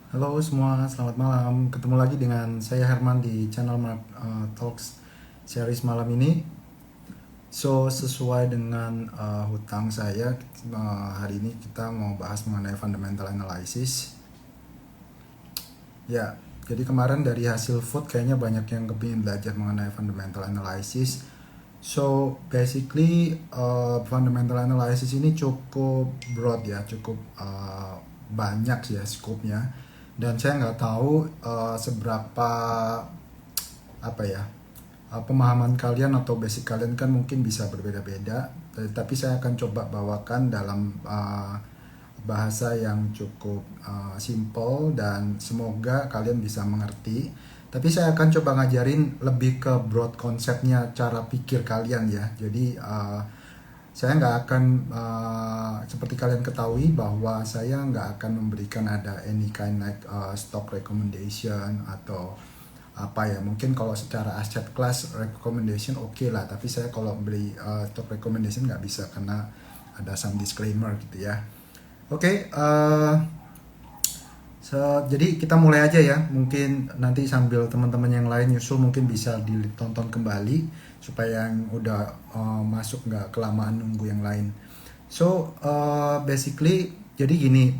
Halo semua, selamat malam. Ketemu lagi dengan saya Herman di channel Talks series malam ini. So, sesuai dengan hutang saya, hari ini kita mau bahas mengenai fundamental analysis. Ya, jadi kemarin dari hasil vote kayaknya banyak yang kepingin belajar mengenai fundamental analysis. So, basically fundamental analysis ini cukup broad ya, cukup banyak sih ya scope-nya. Dan saya nggak tahu seberapa apa ya pemahaman kalian atau basic kalian kan mungkin bisa berbeda-beda. Tapi saya akan coba bawakan dalam bahasa yang cukup simple dan semoga kalian bisa mengerti. Tapi saya akan coba ngajarin lebih ke broad konsepnya cara pikir kalian ya. Jadi saya nggak akan seperti kalian ketahui bahwa saya nggak akan memberikan ada any kind like stock recommendation atau apa ya, mungkin kalau secara asset class recommendation oke lah, tapi saya kalau beli stock recommendation nggak bisa karena ada some disclaimer gitu ya. Oke, jadi kita mulai aja ya. Mungkin nanti sambil teman-teman yang lain nyusul mungkin bisa ditonton kembali supaya yang udah masuk nggak kelamaan nunggu yang lain. So basically jadi gini,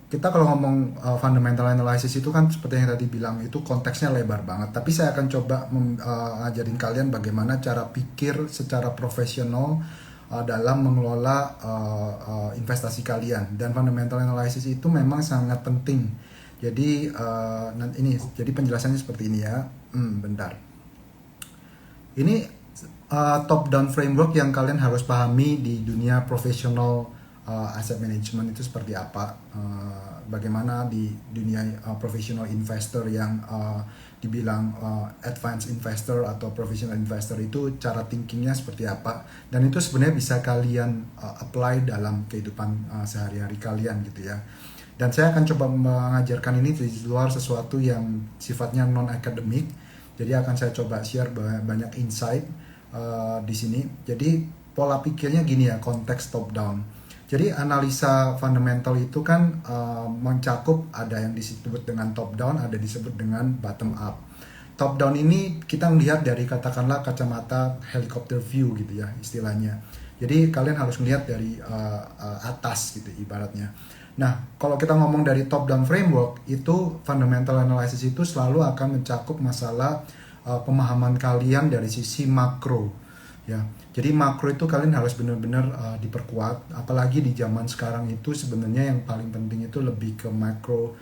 kita kalau ngomong fundamental analysis itu kan seperti yang tadi bilang itu konteksnya lebar banget. Tapi saya akan coba ngajarin kalian bagaimana cara pikir secara profesional dalam mengelola investasi kalian. Dan fundamental analysis itu memang sangat penting. Jadi jadi penjelasannya seperti ini ya. Bentar. Ini top down framework yang kalian harus pahami di dunia profesional asset management itu seperti apa. Bagaimana di dunia professional investor yang dibilang advanced investor atau professional investor itu cara thinkingnya seperti apa, dan itu sebenarnya bisa kalian apply dalam kehidupan sehari-hari kalian gitu ya. Dan saya akan coba mengajarkan ini di luar sesuatu yang sifatnya non akademik, jadi akan saya coba share banyak insight di sini. Jadi pola pikirnya gini ya, konteks top down. Jadi analisa fundamental itu kan mencakup ada yang disebut dengan top down, ada disebut dengan bottom up. Top down ini kita melihat dari katakanlah kacamata helicopter view gitu ya istilahnya. Jadi kalian harus melihat dari atas gitu ibaratnya. Nah, kalau kita ngomong dari top down framework, itu fundamental analysis itu selalu akan mencakup masalah pemahaman kalian dari sisi makro ya. Jadi makro itu kalian harus benar-benar diperkuat, apalagi di zaman sekarang itu sebenarnya yang paling penting itu lebih ke macro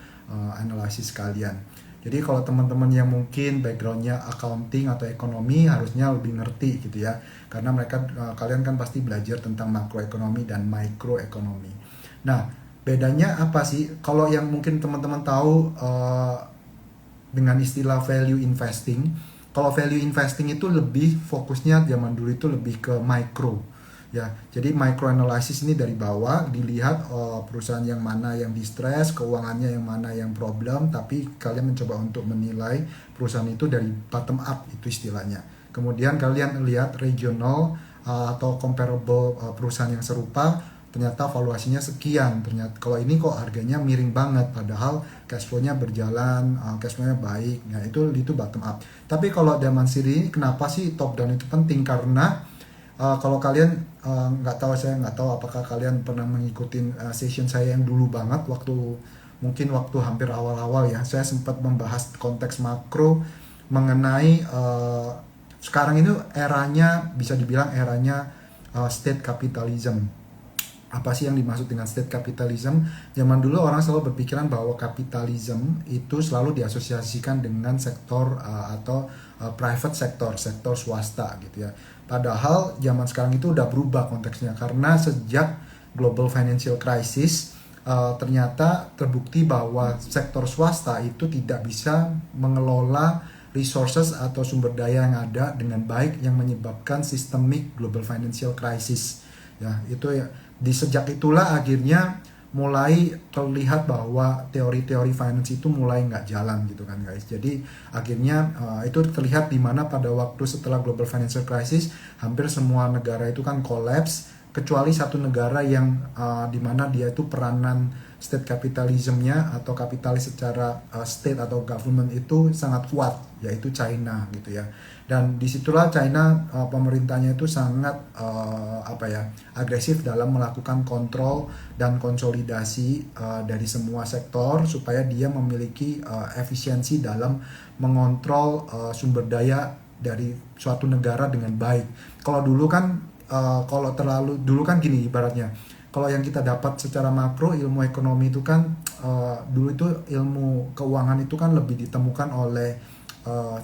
analisis kalian. Jadi kalau teman-teman yang mungkin backgroundnya accounting atau ekonomi harusnya lebih ngerti gitu ya, karena kalian kan pasti belajar tentang makroekonomi dan microekonomi. Nah, bedanya apa sih? Kalau yang mungkin teman-teman tahu dengan istilah value investing. Kalau value investing itu lebih fokusnya zaman dulu itu lebih ke micro ya. Jadi micro analysis ini dari bawah dilihat perusahaan yang mana yang distress, keuangannya yang mana yang problem, tapi kalian mencoba untuk menilai perusahaan itu dari bottom up itu istilahnya. Kemudian kalian lihat regional atau comparable perusahaan yang serupa, ternyata valuasinya sekian, ternyata kalau ini kok harganya miring banget padahal cash flow-nya berjalan, cash flow-nya baik. Nah, itu bottom up. Tapi kalau zaman sini kenapa sih top down itu penting? Karena kalau kalian saya nggak tahu apakah kalian pernah mengikuti session saya yang dulu banget mungkin waktu hampir awal-awal ya. Saya sempat membahas konteks makro mengenai sekarang ini eranya bisa dibilang eranya state capitalism. Apa sih yang dimaksud dengan state capitalism? Zaman dulu orang selalu berpikiran bahwa kapitalisme itu selalu diasosiasikan dengan sektor atau private sector, sektor swasta gitu ya. Padahal zaman sekarang itu udah berubah konteksnya karena sejak global financial crisis ternyata terbukti bahwa sektor swasta itu tidak bisa mengelola resources atau sumber daya yang ada dengan baik yang menyebabkan systemic global financial crisis. Ya, itu ya. Sejak itulah akhirnya mulai terlihat bahwa teori-teori finance itu mulai nggak jalan gitu kan guys. Jadi akhirnya itu terlihat di mana pada waktu setelah global financial crisis hampir semua negara itu kan collapse kecuali satu negara yang di mana dia itu peranan state capitalismnya atau kapitalis secara state atau government itu sangat kuat, yaitu China gitu ya. Dan disitulah China pemerintahnya itu sangat agresif dalam melakukan kontrol dan konsolidasi dari semua sektor supaya dia memiliki efisiensi dalam mengontrol sumber daya dari suatu negara dengan baik. Kalau dulu kan dulu kan gini ibaratnya. Kalau yang kita dapat secara makro ilmu ekonomi itu kan dulu itu ilmu keuangan itu kan lebih ditemukan oleh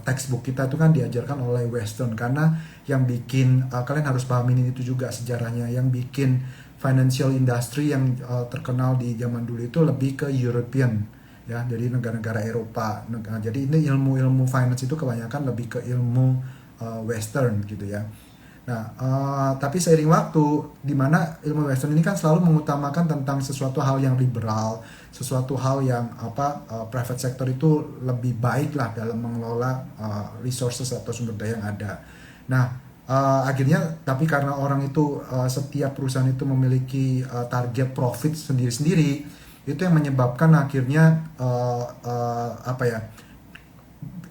textbook kita itu kan diajarkan oleh Western, karena yang bikin kalian harus pahamin itu juga sejarahnya, yang bikin financial industry yang terkenal di zaman dulu itu lebih ke European ya, jadi negara-negara Eropa. Jadi ini ilmu finance itu kebanyakan lebih ke ilmu Western gitu ya. Nah, tapi seiring waktu, di mana ilmu Western ini kan selalu mengutamakan tentang sesuatu hal yang liberal, sesuatu hal yang private sector itu lebih baik lah dalam mengelola resources atau sumber daya yang ada. Nah, akhirnya tapi karena orang itu setiap perusahaan itu memiliki target profit sendiri-sendiri, itu yang menyebabkan akhirnya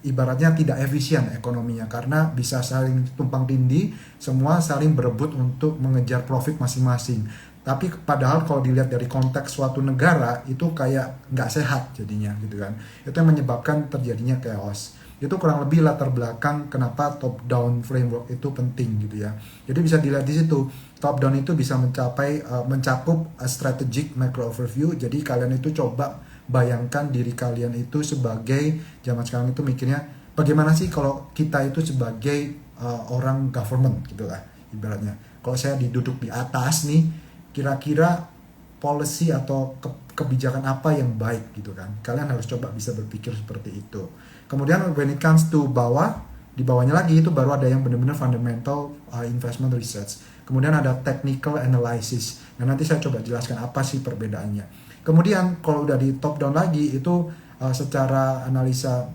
ibaratnya tidak efisien ekonominya, karena bisa saling tumpang tindih, semua saling berebut untuk mengejar profit masing-masing. Tapi padahal kalau dilihat dari konteks suatu negara itu kayak nggak sehat jadinya gitu kan. Itu yang menyebabkan terjadinya chaos. Itu kurang lebih latar belakang kenapa top down framework itu penting gitu ya. Jadi bisa dilihat di situ, top down itu bisa mencakup strategic macro overview. Jadi kalian itu coba bayangkan diri kalian itu sebagai, zaman sekarang itu mikirnya bagaimana sih kalau kita itu sebagai orang government gitu lah ibaratnya. Kalau saya duduk di atas nih, kira-kira policy atau kebijakan apa yang baik gitu kan. Kalian harus coba bisa berpikir seperti itu. Kemudian when it comes to bawah, di bawahnya lagi itu baru ada yang benar-benar fundamental investment research. Kemudian ada technical analysis. Nah, nanti saya coba jelaskan apa sih perbedaannya. Kemudian kalau udah di top down lagi itu secara analisa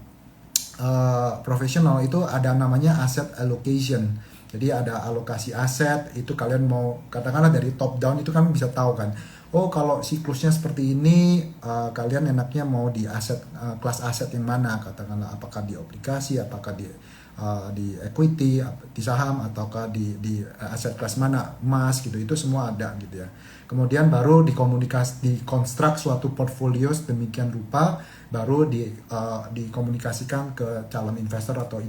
profesional itu ada namanya asset allocation. Jadi ada alokasi aset, itu kalian mau katakanlah dari top down itu kan bisa tahu kan. Oh, kalau siklusnya seperti ini, kalian enaknya mau di aset kelas aset yang mana? Katakanlah apakah di obligasi, apakah di equity, di saham, ataukah di aset kelas mana, emas gitu. Itu semua ada gitu ya. Kemudian baru dikonstruk suatu portfolio sedemikian rupa, baru dikomunikasikan ke calon investor atau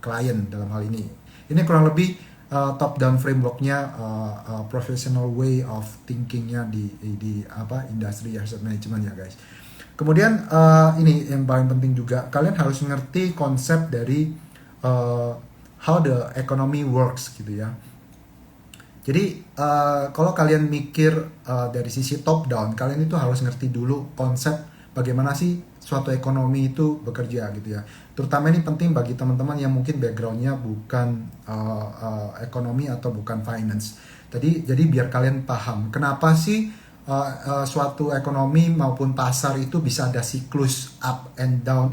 klien dalam hal ini. Ini kurang lebih top down frameworknya, professional way of thinkingnya di industri asset management ya guys. Kemudian ini yang paling penting juga, kalian harus mengerti konsep dari how the economy works gitu ya. Jadi kalau kalian mikir dari sisi top down, kalian itu harus ngerti dulu konsep bagaimana sih suatu ekonomi itu bekerja gitu ya. Terutama ini penting bagi teman-teman yang mungkin backgroundnya bukan ekonomi atau bukan finance. Jadi biar kalian paham kenapa sih suatu ekonomi maupun pasar itu bisa ada siklus up and down,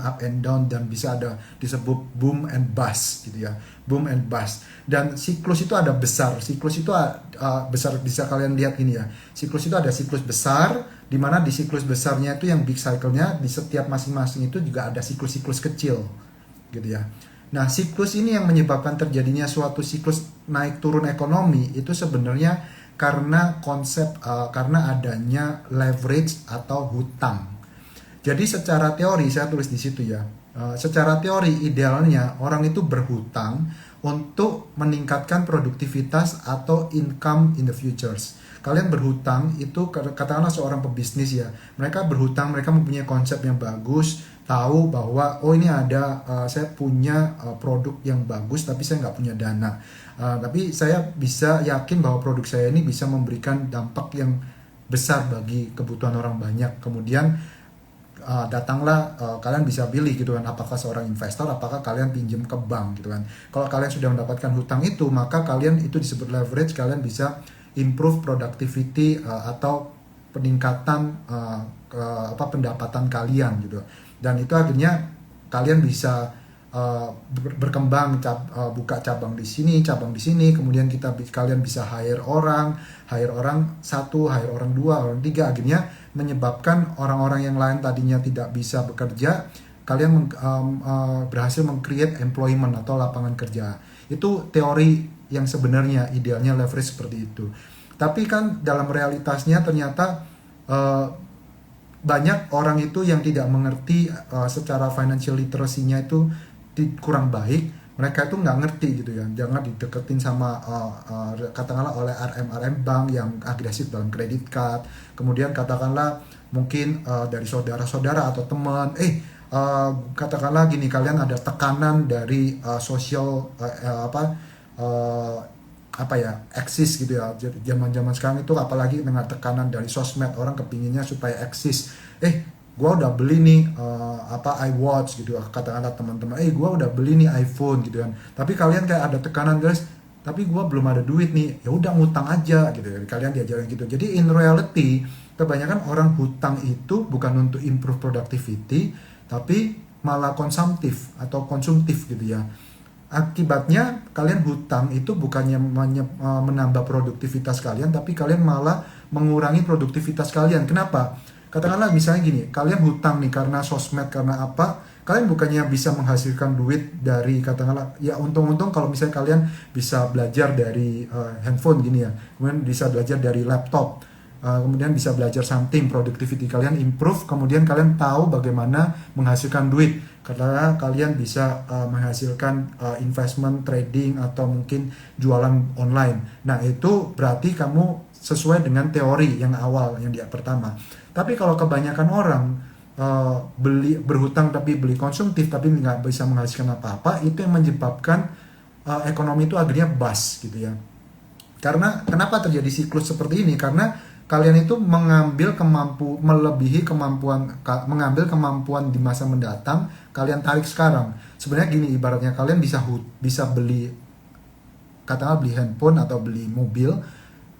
dan bisa ada disebut boom and bust gitu ya, boom and bust. Dan siklus itu ada besar, siklus itu besar, bisa kalian lihat ini ya, siklus itu ada siklus besar, di mana di siklus besarnya itu yang big cycle-nya, di setiap masing-masing itu juga ada siklus-siklus kecil gitu ya. Nah, siklus ini yang menyebabkan terjadinya suatu siklus naik turun ekonomi itu sebenarnya karena karena adanya leverage atau hutang. Jadi secara teori, saya tulis di situ ya, secara teori idealnya orang itu berhutang untuk meningkatkan produktivitas atau income in the futures. Kalian berhutang itu katakanlah seorang pebisnis ya, mereka berhutang, mereka mempunyai konsep yang bagus, tahu bahwa oh ini ada saya punya produk yang bagus tapi saya nggak punya dana. Tapi saya bisa yakin bahwa produk saya ini bisa memberikan dampak yang besar bagi kebutuhan orang banyak. Kemudian datanglah kalian bisa pilih gitu kan, apakah seorang investor, apakah kalian pinjam ke bank gitu kan. Kalau kalian sudah mendapatkan hutang itu, maka kalian itu disebut leverage, kalian bisa improve productivity atau peningkatan pendapatan kalian gitu. Dan itu akhirnya kalian bisa berkembang, buka cabang di sini, kemudian kalian bisa hire orang 1, hire orang 2, orang 3, akhirnya menyebabkan orang-orang yang lain tadinya tidak bisa bekerja, kalian berhasil meng-create employment atau lapangan kerja. Itu teori yang sebenarnya idealnya leverage seperti itu. Tapi kan dalam realitasnya ternyata banyak orang itu yang tidak mengerti secara financial literacy-nya itu kurang baik. Mereka itu nggak ngerti gitu ya, jangan dideketin sama katakanlah oleh RM bank yang agresif dalam kredit card. Kemudian katakanlah mungkin dari saudara-saudara atau teman, katakanlah gini, kalian ada tekanan dari sosial eksis gitu ya. Zaman-zaman sekarang itu apalagi dengan tekanan dari sosmed, orang kepinginnya supaya eksis. Gue udah beli nih iWatch gitu, katakanlah teman-teman, gue udah beli nih iPhone gitu kan. Tapi kalian kayak ada tekanan, guys, tapi gue belum ada duit nih, ya udah ngutang aja gitu kan. Kalian diajarin gitu. Jadi in reality kebanyakan orang hutang itu bukan untuk improve productivity, tapi malah konsumtif atau konsumtif gitu ya. Akibatnya kalian hutang itu bukannya menambah produktivitas kalian, tapi kalian malah mengurangi produktivitas kalian. Kenapa? Katakanlah misalnya gini, kalian hutang nih karena sosmed, karena apa? Kalian bukannya bisa menghasilkan duit dari, katakanlah, ya untung-untung kalau misalnya kalian bisa belajar dari handphone gini ya, kemudian bisa belajar dari laptop, kemudian bisa belajar something, productivity kalian improve, kemudian kalian tahu bagaimana menghasilkan duit, karena kalian bisa menghasilkan investment, trading, atau mungkin jualan online. Nah itu berarti kamu sesuai dengan teori yang awal, yang dia pertama. Tapi kalau kebanyakan orang berhutang tapi beli konsumtif tapi nggak bisa menghasilkan apa-apa, itu yang menyebabkan ekonomi itu akhirnya bust gitu ya. Karena kenapa terjadi siklus seperti ini? Karena kalian itu mengambil kemampuan di masa mendatang, kalian tarik sekarang. Sebenarnya gini, ibaratnya kalian bisa beli, katakanlah beli handphone atau beli mobil,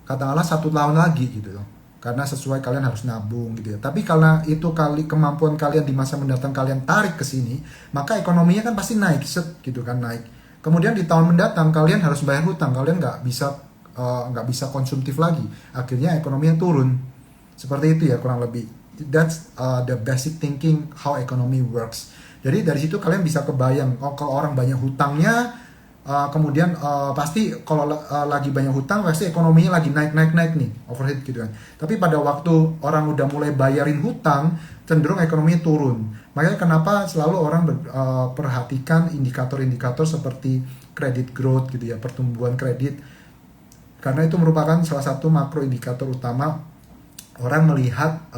katakanlah 1 tahun lagi gitu loh. Karena sesuai kalian harus nabung gitu ya. Tapi karena itu kemampuan kalian di masa mendatang kalian tarik ke sini, maka ekonominya kan pasti naik gitu kan, naik. Kemudian di tahun mendatang kalian harus bayar hutang, kalian nggak bisa konsumtif lagi. Akhirnya ekonominya turun. Seperti itu ya kurang lebih. That's the basic thinking how economy works. Jadi dari situ kalian bisa kebayang, kalau orang banyak hutangnya, kemudian pasti kalau lagi banyak hutang pasti ekonominya lagi naik nih, overheat gitu kan. Tapi pada waktu orang udah mulai bayarin hutang, cenderung ekonominya turun. Makanya kenapa selalu orang perhatikan indikator-indikator seperti credit growth gitu ya, pertumbuhan kredit, karena itu merupakan salah satu makro indikator utama orang melihat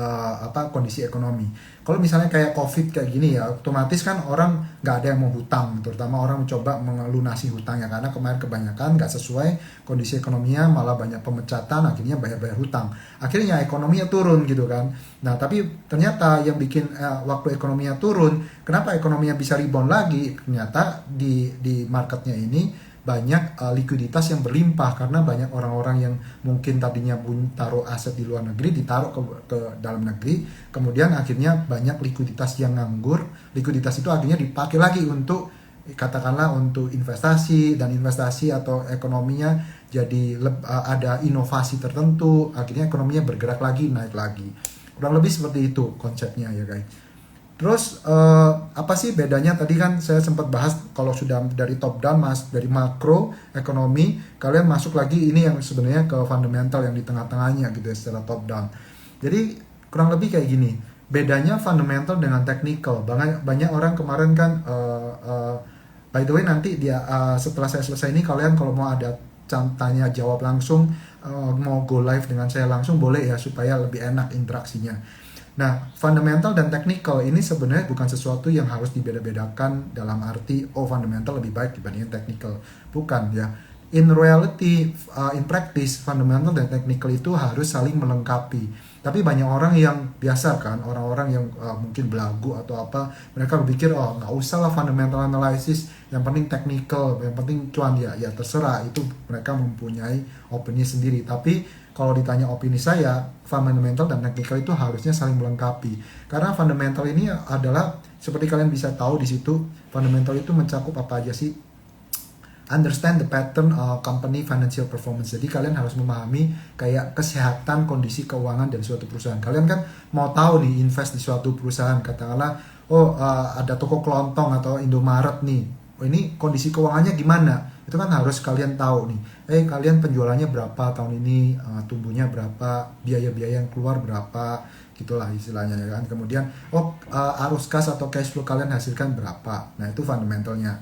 kondisi ekonomi. Kalau misalnya kayak COVID kayak gini ya, otomatis kan orang nggak ada yang mau hutang, terutama orang mencoba melunasi hutangnya, karena kemarin kebanyakan nggak sesuai kondisi ekonominya, malah banyak pemecatan, akhirnya bayar ekonominya ekonominya turun gitu kan. Nah tapi ternyata yang bikin waktu ekonominya turun, kenapa ekonominya bisa rebound lagi? Ternyata di marketnya ini banyak likuiditas yang berlimpah, karena banyak orang-orang yang mungkin tadinya taruh aset di luar negeri ditaruh ke dalam negeri, kemudian akhirnya banyak likuiditas yang nganggur. Likuiditas itu akhirnya dipakai lagi untuk, katakanlah, untuk investasi, dan investasi atau ekonominya jadi ada inovasi tertentu, akhirnya ekonominya bergerak lagi, naik lagi. Kurang lebih seperti itu konsepnya ya guys. Terus apa sih bedanya? Tadi kan saya sempat bahas kalau sudah dari top down, dari makro ekonomi, kalian masuk lagi ini yang sebenarnya ke fundamental yang di tengah-tengahnya gitu ya, secara top down. Jadi kurang lebih kayak gini, bedanya fundamental dengan technical. Banyak orang kemarin kan by the way nanti setelah saya selesai ini, kalian kalau mau ada tanya jawab langsung, mau go live dengan saya langsung boleh ya, supaya lebih enak interaksinya. Nah, fundamental dan technical ini sebenarnya bukan sesuatu yang harus dibeda-bedakan dalam arti fundamental lebih baik dibandingkan technical. Bukan ya. In reality, in practice, fundamental dan technical itu harus saling melengkapi. Tapi banyak orang yang biasa kan, orang-orang yang mungkin belagu atau apa, mereka berpikir nggak usah lah fundamental analysis, yang penting technical, yang penting cuan ya terserah, itu mereka mempunyai opini sendiri. Tapi kalau ditanya opini saya, fundamental dan technical itu harusnya saling melengkapi. Karena fundamental ini adalah, seperti kalian bisa tahu di situ, fundamental itu mencakup apa aja sih? understand the pattern company financial performance. Jadi kalian harus memahami kayak kesehatan kondisi keuangan dari suatu perusahaan. Kalian kan mau tahu nih invest di suatu perusahaan, katakanlah ada toko kelontong atau Indomaret nih. Ini kondisi keuangannya gimana? Itu kan harus kalian tahu nih. Kalian penjualannya berapa tahun ini, tumbuhnya berapa, biaya-biaya yang keluar berapa, gitulah istilahnya ya kan. Kemudian arus kas atau cash flow kalian hasilkan berapa. Nah, itu fundamentalnya.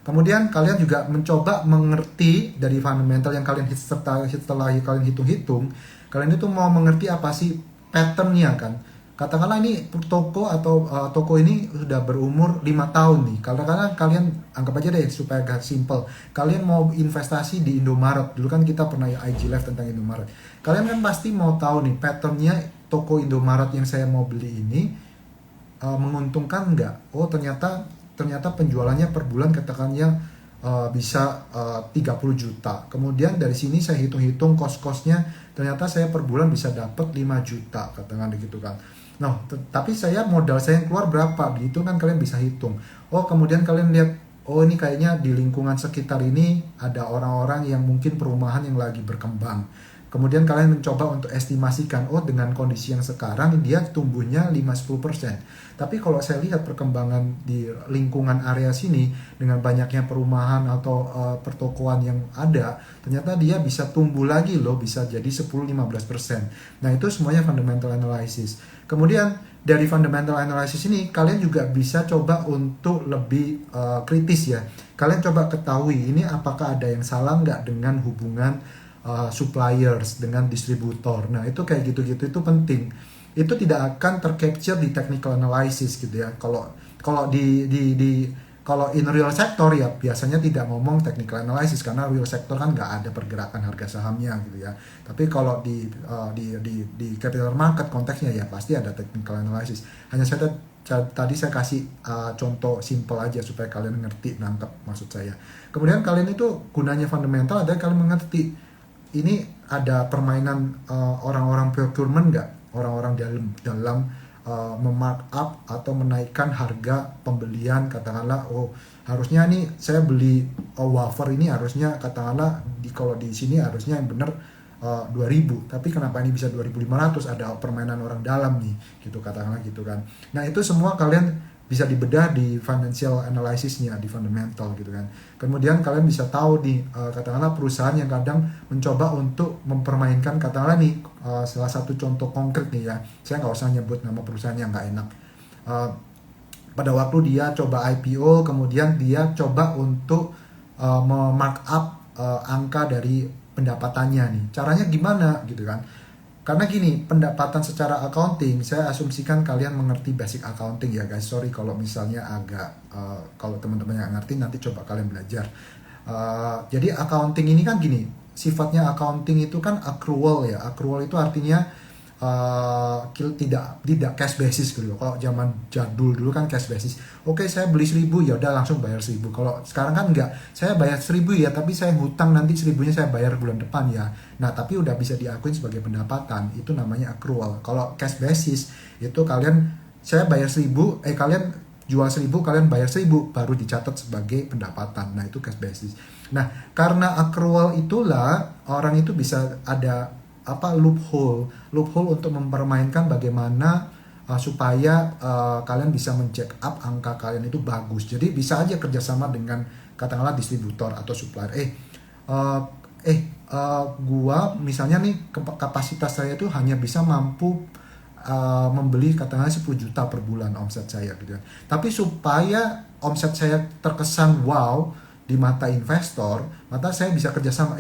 Kemudian kalian juga mencoba mengerti dari fundamental yang kalian setelah kalian hitung-hitung, kalian itu mau mengerti apa sih patternnya kan. Katakanlah ini toko atau toko ini sudah berumur 5 tahun nih. Katakanlah kalian anggap aja deh supaya agak simple. Kalian mau investasi di Indomaret. Dulu kan kita pernah IG live tentang Indomaret. Kalian kan pasti mau tahu nih patternnya toko Indomaret yang saya mau beli ini menguntungkan nggak? Oh ternyata penjualannya per bulan katakannya bisa 30 juta. Kemudian dari sini saya hitung-hitung kos-kosnya, ternyata saya per bulan bisa dapat 5 juta katakan gitu kan. Nah, tapi saya modal saya yang keluar berapa? Begitu kan kalian bisa hitung. Kemudian kalian lihat, ini kayaknya di lingkungan sekitar ini ada orang-orang yang mungkin perumahan yang lagi berkembang. Kemudian kalian mencoba untuk estimasikan, dengan kondisi yang sekarang dia tumbuhnya 5-10%. Tapi kalau saya lihat perkembangan di lingkungan area sini dengan banyaknya perumahan atau pertokoan yang ada, ternyata dia bisa tumbuh lagi loh, bisa jadi 10-15%. Nah, itu semuanya fundamental analysis. Kemudian dari fundamental analysis ini kalian juga bisa coba untuk lebih kritis ya. Kalian coba ketahui ini apakah ada yang salah nggak dengan hubungan suppliers dengan distributor. Nah, itu kayak gitu-gitu itu penting. Itu tidak akan tercapture di technical analysis gitu ya. Kalau kalau in real sector ya biasanya tidak ngomong technical analysis karena real sector kan nggak ada pergerakan harga sahamnya gitu ya. Tapi kalau di capital market konteksnya ya pasti ada technical analysis. Hanya tadi saya kasih contoh simple aja supaya kalian ngerti, nangkep maksud saya. Kemudian kalian itu gunanya fundamental adalah kalian mengerti ini ada permainan orang-orang procurement nggak? Orang-orang dalam memarkup atau menaikkan harga pembelian, katakanlah harusnya nih saya beli wafer ini harusnya katakanlah kalau di sini harusnya yang benar 2.000, tapi kenapa ini bisa 2.500? Ada permainan orang dalam nih gitu, katakanlah gitu kan. Nah, itu semua kalian bisa dibedah di financial analysisnya, di fundamental gitu kan. Kemudian kalian bisa tahu nih katakanlah perusahaan yang kadang mencoba untuk mempermainkan, katakanlah nih salah satu contoh konkret nih ya, saya nggak usah nyebut nama perusahaan yang nggak enak. Pada waktu dia coba IPO, kemudian dia coba untuk memarkup angka dari pendapatannya nih. Caranya gimana gitu kan? Karena gini, pendapatan secara accounting, saya asumsikan kalian mengerti basic accounting ya guys. Sorry kalau misalnya agak, kalau teman-teman yang ngerti nanti coba kalian belajar. Jadi accounting ini kan gini, sifatnya accounting itu kan accrual ya. Accrual itu artinya tidak cash basis gitu. Kalau zaman jadul dulu kan cash basis. Oke, saya beli 1.000 ya udah langsung bayar 1.000. Kalau sekarang kan enggak, saya bayar 1.000 ya tapi saya hutang nanti 1.000-nya saya bayar bulan depan ya. Nah, tapi udah bisa diakuin sebagai pendapatan, itu namanya accrual. Kalau cash basis itu saya bayar 1.000, kalian jual 1.000, kalian bayar 1.000 baru dicatat sebagai pendapatan. Nah, itu cash basis. Nah, karena accrual itulah orang itu bisa ada loophole untuk mempermainkan bagaimana supaya kalian bisa men-check up angka kalian itu bagus. Jadi bisa aja kerjasama dengan katakanlah distributor atau supplier. Gua misalnya nih kapasitas saya itu hanya bisa mampu membeli katakanlah 10 juta per bulan omset saya gitu. Tapi supaya omset saya terkesan wow di mata investor, maka saya bisa kerjasama.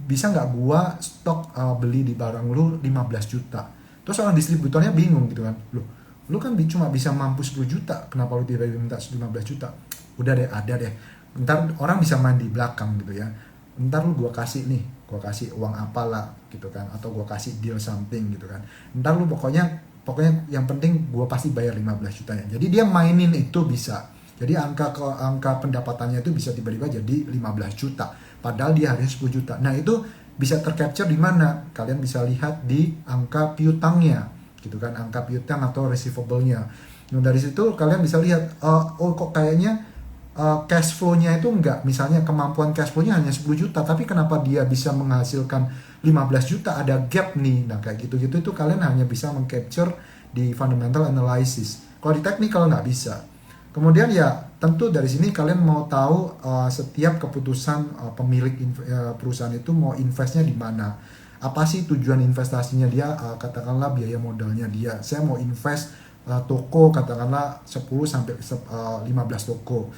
Bisa nggak gua stok beli di barang lu 15 juta. Terus orang distributornya bingung gitu kan. Lu kan cuma bisa mampu 10 juta, kenapa lu tidak minta 15 juta? Udah deh, ada deh. Ntar orang bisa main di belakang gitu ya. Ntar lu gua kasih uang apalah gitu kan, atau gua kasih deal something gitu kan. Ntar lu pokoknya yang penting gua pasti bayar 15 jutanya. Jadi dia mainin itu bisa. Jadi angka pendapatannya itu bisa tiba-tiba jadi 15 juta. Padahal dia harusnya 10 juta. Nah, itu bisa tercapture di mana? Kalian bisa lihat di angka piutangnya, gitu kan? Angka piutang atau receivable-nya. Nah, dari situ kalian bisa lihat, kok kayaknya cash flow-nya itu enggak, misalnya kemampuan cash flow-nya hanya 10 juta, tapi kenapa dia bisa menghasilkan 15 juta, ada gap nih. Nah kayak gitu-gitu itu kalian hanya bisa mengcapture di fundamental analysis. Kalau di technical nggak bisa. Kemudian ya tentu dari sini kalian mau tahu setiap keputusan pemilik perusahaan itu mau investnya di mana. Apa sih tujuan investasinya dia, katakanlah biaya modalnya dia. Saya mau invest toko, katakanlah 10 sampai 15 toko.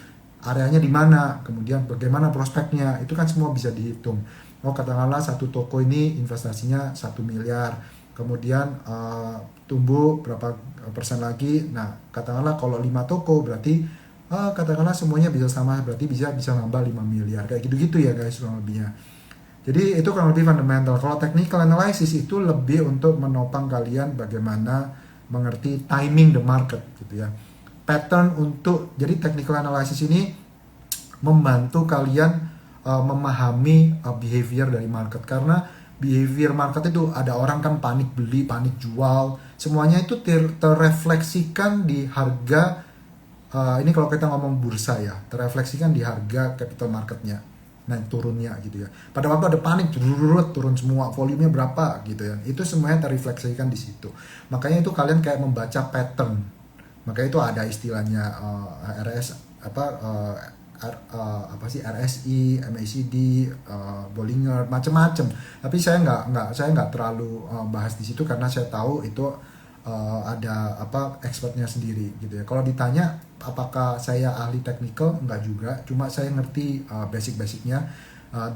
Areanya di mana, kemudian bagaimana prospeknya, itu kan semua bisa dihitung. Oh katakanlah satu toko ini investasinya 1 miliar, kemudian tumbuh berapa persen lagi. Nah katakanlah kalau 5 toko berarti katakanlah semuanya bisa sama, berarti bisa nambah 5 miliar kayak gitu-gitu ya guys kurang lebihnya. Jadi itu kurang lebih fundamental. Kalau technical analysis itu lebih untuk menopang kalian bagaimana mengerti timing the market gitu ya, pattern untuk, jadi technical analysis ini membantu kalian memahami behavior dari market. Karena behavior market itu ada orang kan panik beli, panik jual, semuanya itu terrefleksikan di harga. Ini kalau kita ngomong bursa ya, terrefleksikan di harga capital marketnya, naik turunnya gitu ya. Pada waktu ada panik, turun semua, volumenya berapa gitu ya. Itu semuanya terrefleksikan di situ. Makanya itu kalian kayak membaca pattern. Makanya itu ada istilahnya RSI, MACD, Bollinger, macam-macam. Tapi saya nggak terlalu bahas di situ karena saya tahu itu ada expertnya sendiri gitu ya. Kalau ditanya apakah saya ahli technical, enggak juga, cuma saya ngerti basic-basicnya,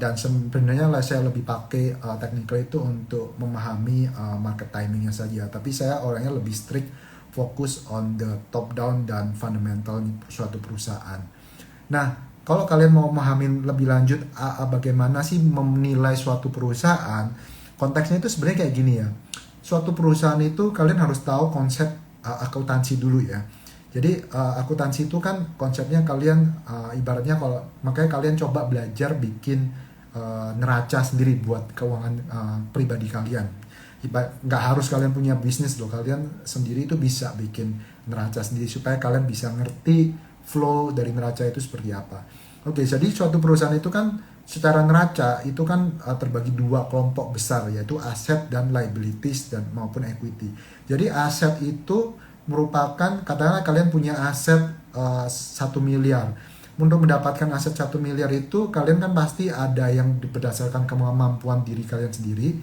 dan sebenarnya saya lebih pakai technical itu untuk memahami market timingnya saja. Tapi saya orangnya lebih strict, fokus on the top down dan fundamental suatu perusahaan. Nah kalau kalian mau memahami lebih lanjut bagaimana sih menilai suatu perusahaan, konteksnya itu sebenarnya kayak gini ya. Suatu perusahaan itu kalian harus tahu konsep akuntansi dulu ya. Jadi akuntansi itu kan konsepnya kalian ibaratnya, kalau makanya kalian coba belajar bikin neraca sendiri buat keuangan pribadi kalian. Nggak harus kalian punya bisnis loh, kalian sendiri itu bisa bikin neraca sendiri supaya kalian bisa ngerti flow dari neraca itu seperti apa. Oke, jadi suatu perusahaan itu kan secara neraca itu kan terbagi dua kelompok besar, yaitu aset dan liabilities dan maupun equity. Jadi aset itu merupakan, katakanlah kalian punya aset 1 miliar. Untuk mendapatkan aset 1 miliar itu kalian kan pasti ada yang berdasarkan kemampuan diri kalian sendiri,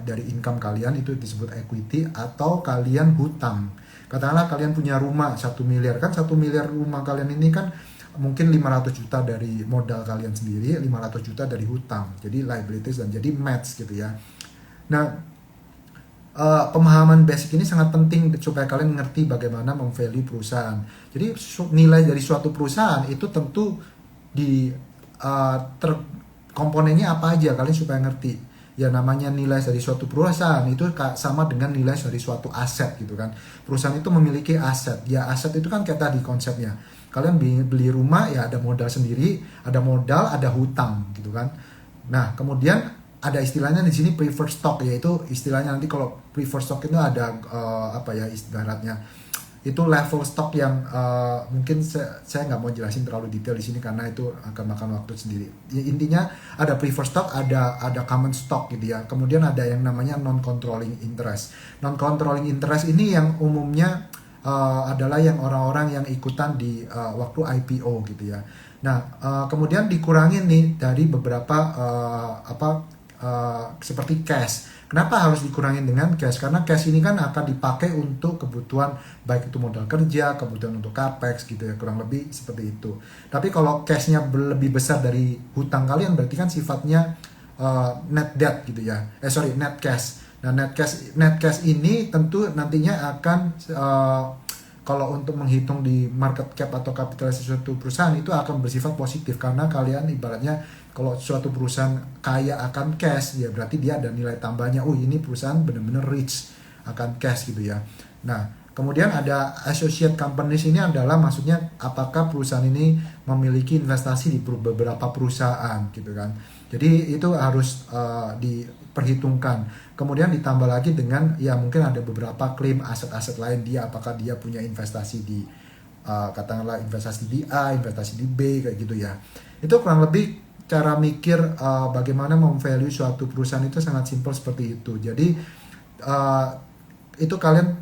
dari income kalian, itu disebut equity, atau kalian hutang. Katakanlah kalian punya rumah 1 miliar, kan 1 miliar rumah kalian ini kan mungkin 500 juta dari modal kalian sendiri, 500 juta dari hutang, jadi liabilities dan jadi match gitu ya. Nah pemahaman basic ini sangat penting supaya kalian ngerti bagaimana memvalue perusahaan. Jadi nilai dari suatu perusahaan itu tentu di komponennya apa aja, kalian supaya ngerti. Ya namanya nilai dari suatu perusahaan itu sama dengan nilai dari suatu aset gitu kan. Perusahaan itu memiliki aset. Ya aset itu kan kayak tadi konsepnya. Kalian beli rumah ya ada modal sendiri, ada modal, ada hutang gitu kan. Nah, kemudian ada istilahnya di sini preferred stock, yaitu istilahnya nanti kalau preferred stock itu ada ibaratnya itu level stock yang mungkin saya nggak mau jelasin terlalu detail di sini karena itu akan makan waktu sendiri. Intinya ada preferred stock, ada common stock gitu ya. Kemudian ada yang namanya non controlling interest. Non controlling interest ini yang umumnya adalah yang orang-orang yang ikutan di waktu IPO gitu ya. Nah kemudian dikurangin nih dari beberapa seperti cash. Kenapa harus dikurangin dengan cash? Karena cash ini kan akan dipakai untuk kebutuhan, baik itu modal kerja, kebutuhan untuk capex gitu ya, kurang lebih seperti itu. Tapi kalau cashnya lebih besar dari hutang kalian, berarti kan sifatnya net debt gitu ya. Net cash. Nah net cash ini tentu nantinya akan kalau untuk menghitung di market cap atau kapitalisasi suatu perusahaan itu akan bersifat positif, karena kalian ibaratnya kalau suatu perusahaan kaya akan cash ya berarti dia ada nilai tambahnya. Ini perusahaan benar-benar rich akan cash gitu ya. Nah kemudian ada associate companies, ini adalah maksudnya apakah perusahaan ini memiliki investasi di beberapa perusahaan gitu kan. Jadi itu harus diperhitungkan. Kemudian ditambah lagi dengan ya mungkin ada beberapa klaim aset-aset lain dia, apakah dia punya investasi di katakanlah investasi di A, investasi di B kayak gitu ya. Itu kurang lebih cara mikir bagaimana memvalue suatu perusahaan itu sangat simpel seperti itu. Jadi uh, itu kalian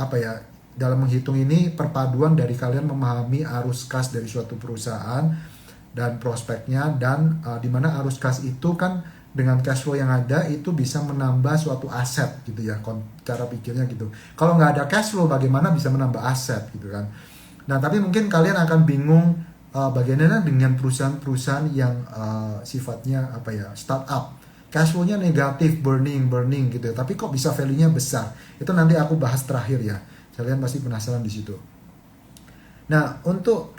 apa ya, dalam menghitung ini perpaduan dari kalian memahami arus kas dari suatu perusahaan dan prospeknya, dan di mana arus kas itu kan dengan cash flow yang ada itu bisa menambah suatu aset gitu ya, cara pikirnya gitu. Kalau nggak ada cash flow bagaimana bisa menambah aset gitu kan. Nah tapi mungkin kalian akan bingung bagaimana dengan perusahaan-perusahaan yang sifatnya apa ya, startup, cash flow-nya negatif, burning gitu ya, tapi kok bisa value-nya besar. Itu nanti aku bahas terakhir ya, kalian pasti penasaran di situ. Nah untuk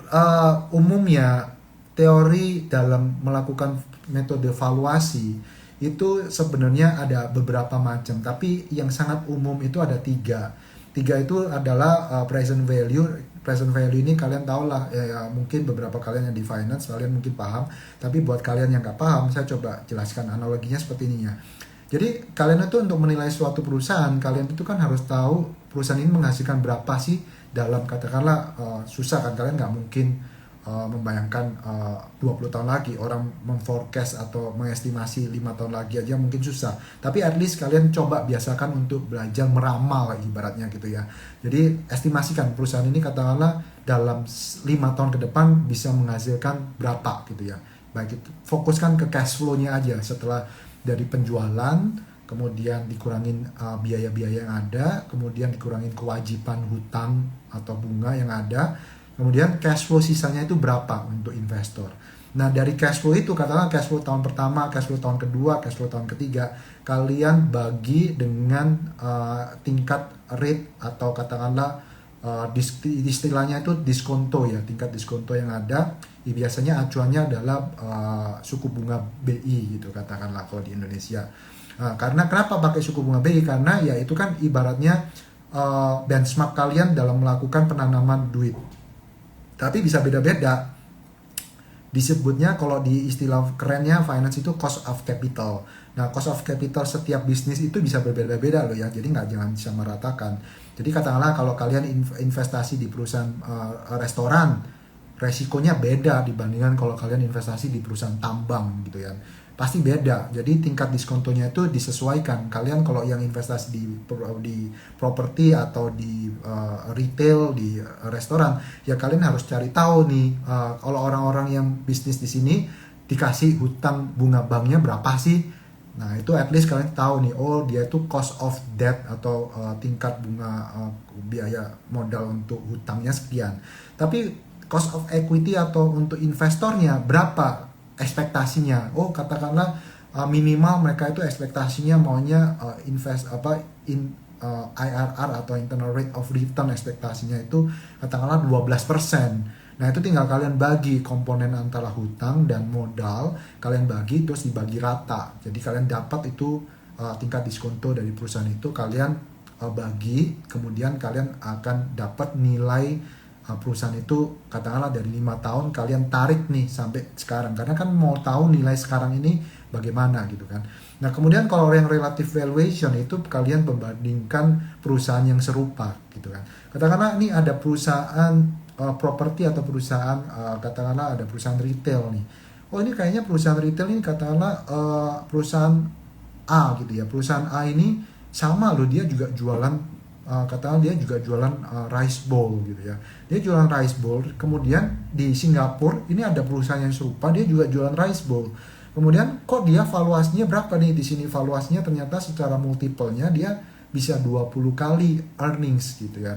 umumnya teori dalam melakukan metode valuasi itu sebenarnya ada beberapa macam, tapi yang sangat umum itu ada tiga itu adalah present value. Present value ini kalian tahu lah ya, mungkin beberapa kalian yang di finance kalian mungkin paham, tapi buat kalian yang nggak paham saya coba jelaskan analoginya seperti ini ya. Jadi kalian itu untuk menilai suatu perusahaan, kalian itu kan harus tahu perusahaan ini menghasilkan berapa sih dalam, katakanlah susah kan, kalian nggak mungkin membayangkan 20 tahun lagi, orang memforecast atau mengestimasi 5 tahun lagi aja mungkin susah. Tapi at least kalian coba biasakan untuk belajar meramal ibaratnya gitu ya. Jadi estimasikan perusahaan ini katakanlah dalam 5 tahun ke depan bisa menghasilkan berapa gitu ya. Baik itu fokuskan ke cash flow-nya aja, setelah dari penjualan, kemudian dikurangin biaya-biaya yang ada, kemudian dikurangin kewajiban hutang atau bunga yang ada, kemudian cash flow sisanya itu berapa untuk investor. Nah dari cash flow itu, katakanlah cash flow tahun pertama, cash flow tahun kedua, cash flow tahun ketiga, kalian bagi dengan tingkat rate atau katakanlah istilahnya itu diskonto ya, tingkat diskonto yang ada. Biasanya acuannya adalah suku bunga BI gitu katakanlah kalau di Indonesia. Karena kenapa pakai suku bunga BI? Karena ya itu kan ibaratnya benchmark kalian dalam melakukan penanaman duit. Tapi bisa beda-beda. Disebutnya kalau di istilah kerennya finance itu cost of capital. Nah cost of capital setiap bisnis itu bisa berbeda-beda loh ya. Jadi jangan disamaratakan. Jadi katakanlah kalau kalian investasi di perusahaan restoran, resikonya beda dibandingkan kalau kalian investasi di perusahaan tambang gitu ya. Pasti beda. Jadi tingkat diskontonya itu disesuaikan. Kalian kalau yang investasi di properti atau di retail, di restoran, ya kalian harus cari tahu nih kalau orang-orang yang bisnis di sini dikasih hutang bunga banknya berapa sih. Nah itu at least kalian tahu nih, oh dia itu cost of debt atau tingkat bunga biaya modal untuk hutangnya sekian. Tapi cost of equity atau untuk investornya berapa ekspektasinya. Oh katakanlah minimal mereka itu ekspektasinya maunya IRR atau internal rate of return, ekspektasinya itu katakanlah 12%. Nah itu tinggal kalian bagi komponen antara hutang dan modal, kalian bagi terus dibagi rata. Jadi kalian dapat itu tingkat diskonto dari perusahaan itu, kalian bagi, kemudian kalian akan dapat nilai perusahaan itu katakanlah dari 5 tahun kalian tarik nih sampai sekarang, karena kan mau tahu nilai sekarang ini bagaimana gitu kan. Nah kemudian kalau yang relative valuation itu kalian membandingkan perusahaan yang serupa gitu kan. Katakanlah ini ada perusahaan properti atau perusahaan katakanlah ada perusahaan retail nih. Oh ini kayaknya perusahaan retail ini katakanlah perusahaan A gitu ya. Perusahaan A ini sama loh, dia juga jualan katakan dia juga jualan rice bowl gitu ya. Dia jualan rice bowl. Kemudian di Singapura ini ada perusahaan yang serupa, dia juga jualan rice bowl. Kemudian kok dia valuasinya berapa nih? Di sini valuasinya ternyata secara multiple-nya dia bisa 20 kali earnings gitu ya.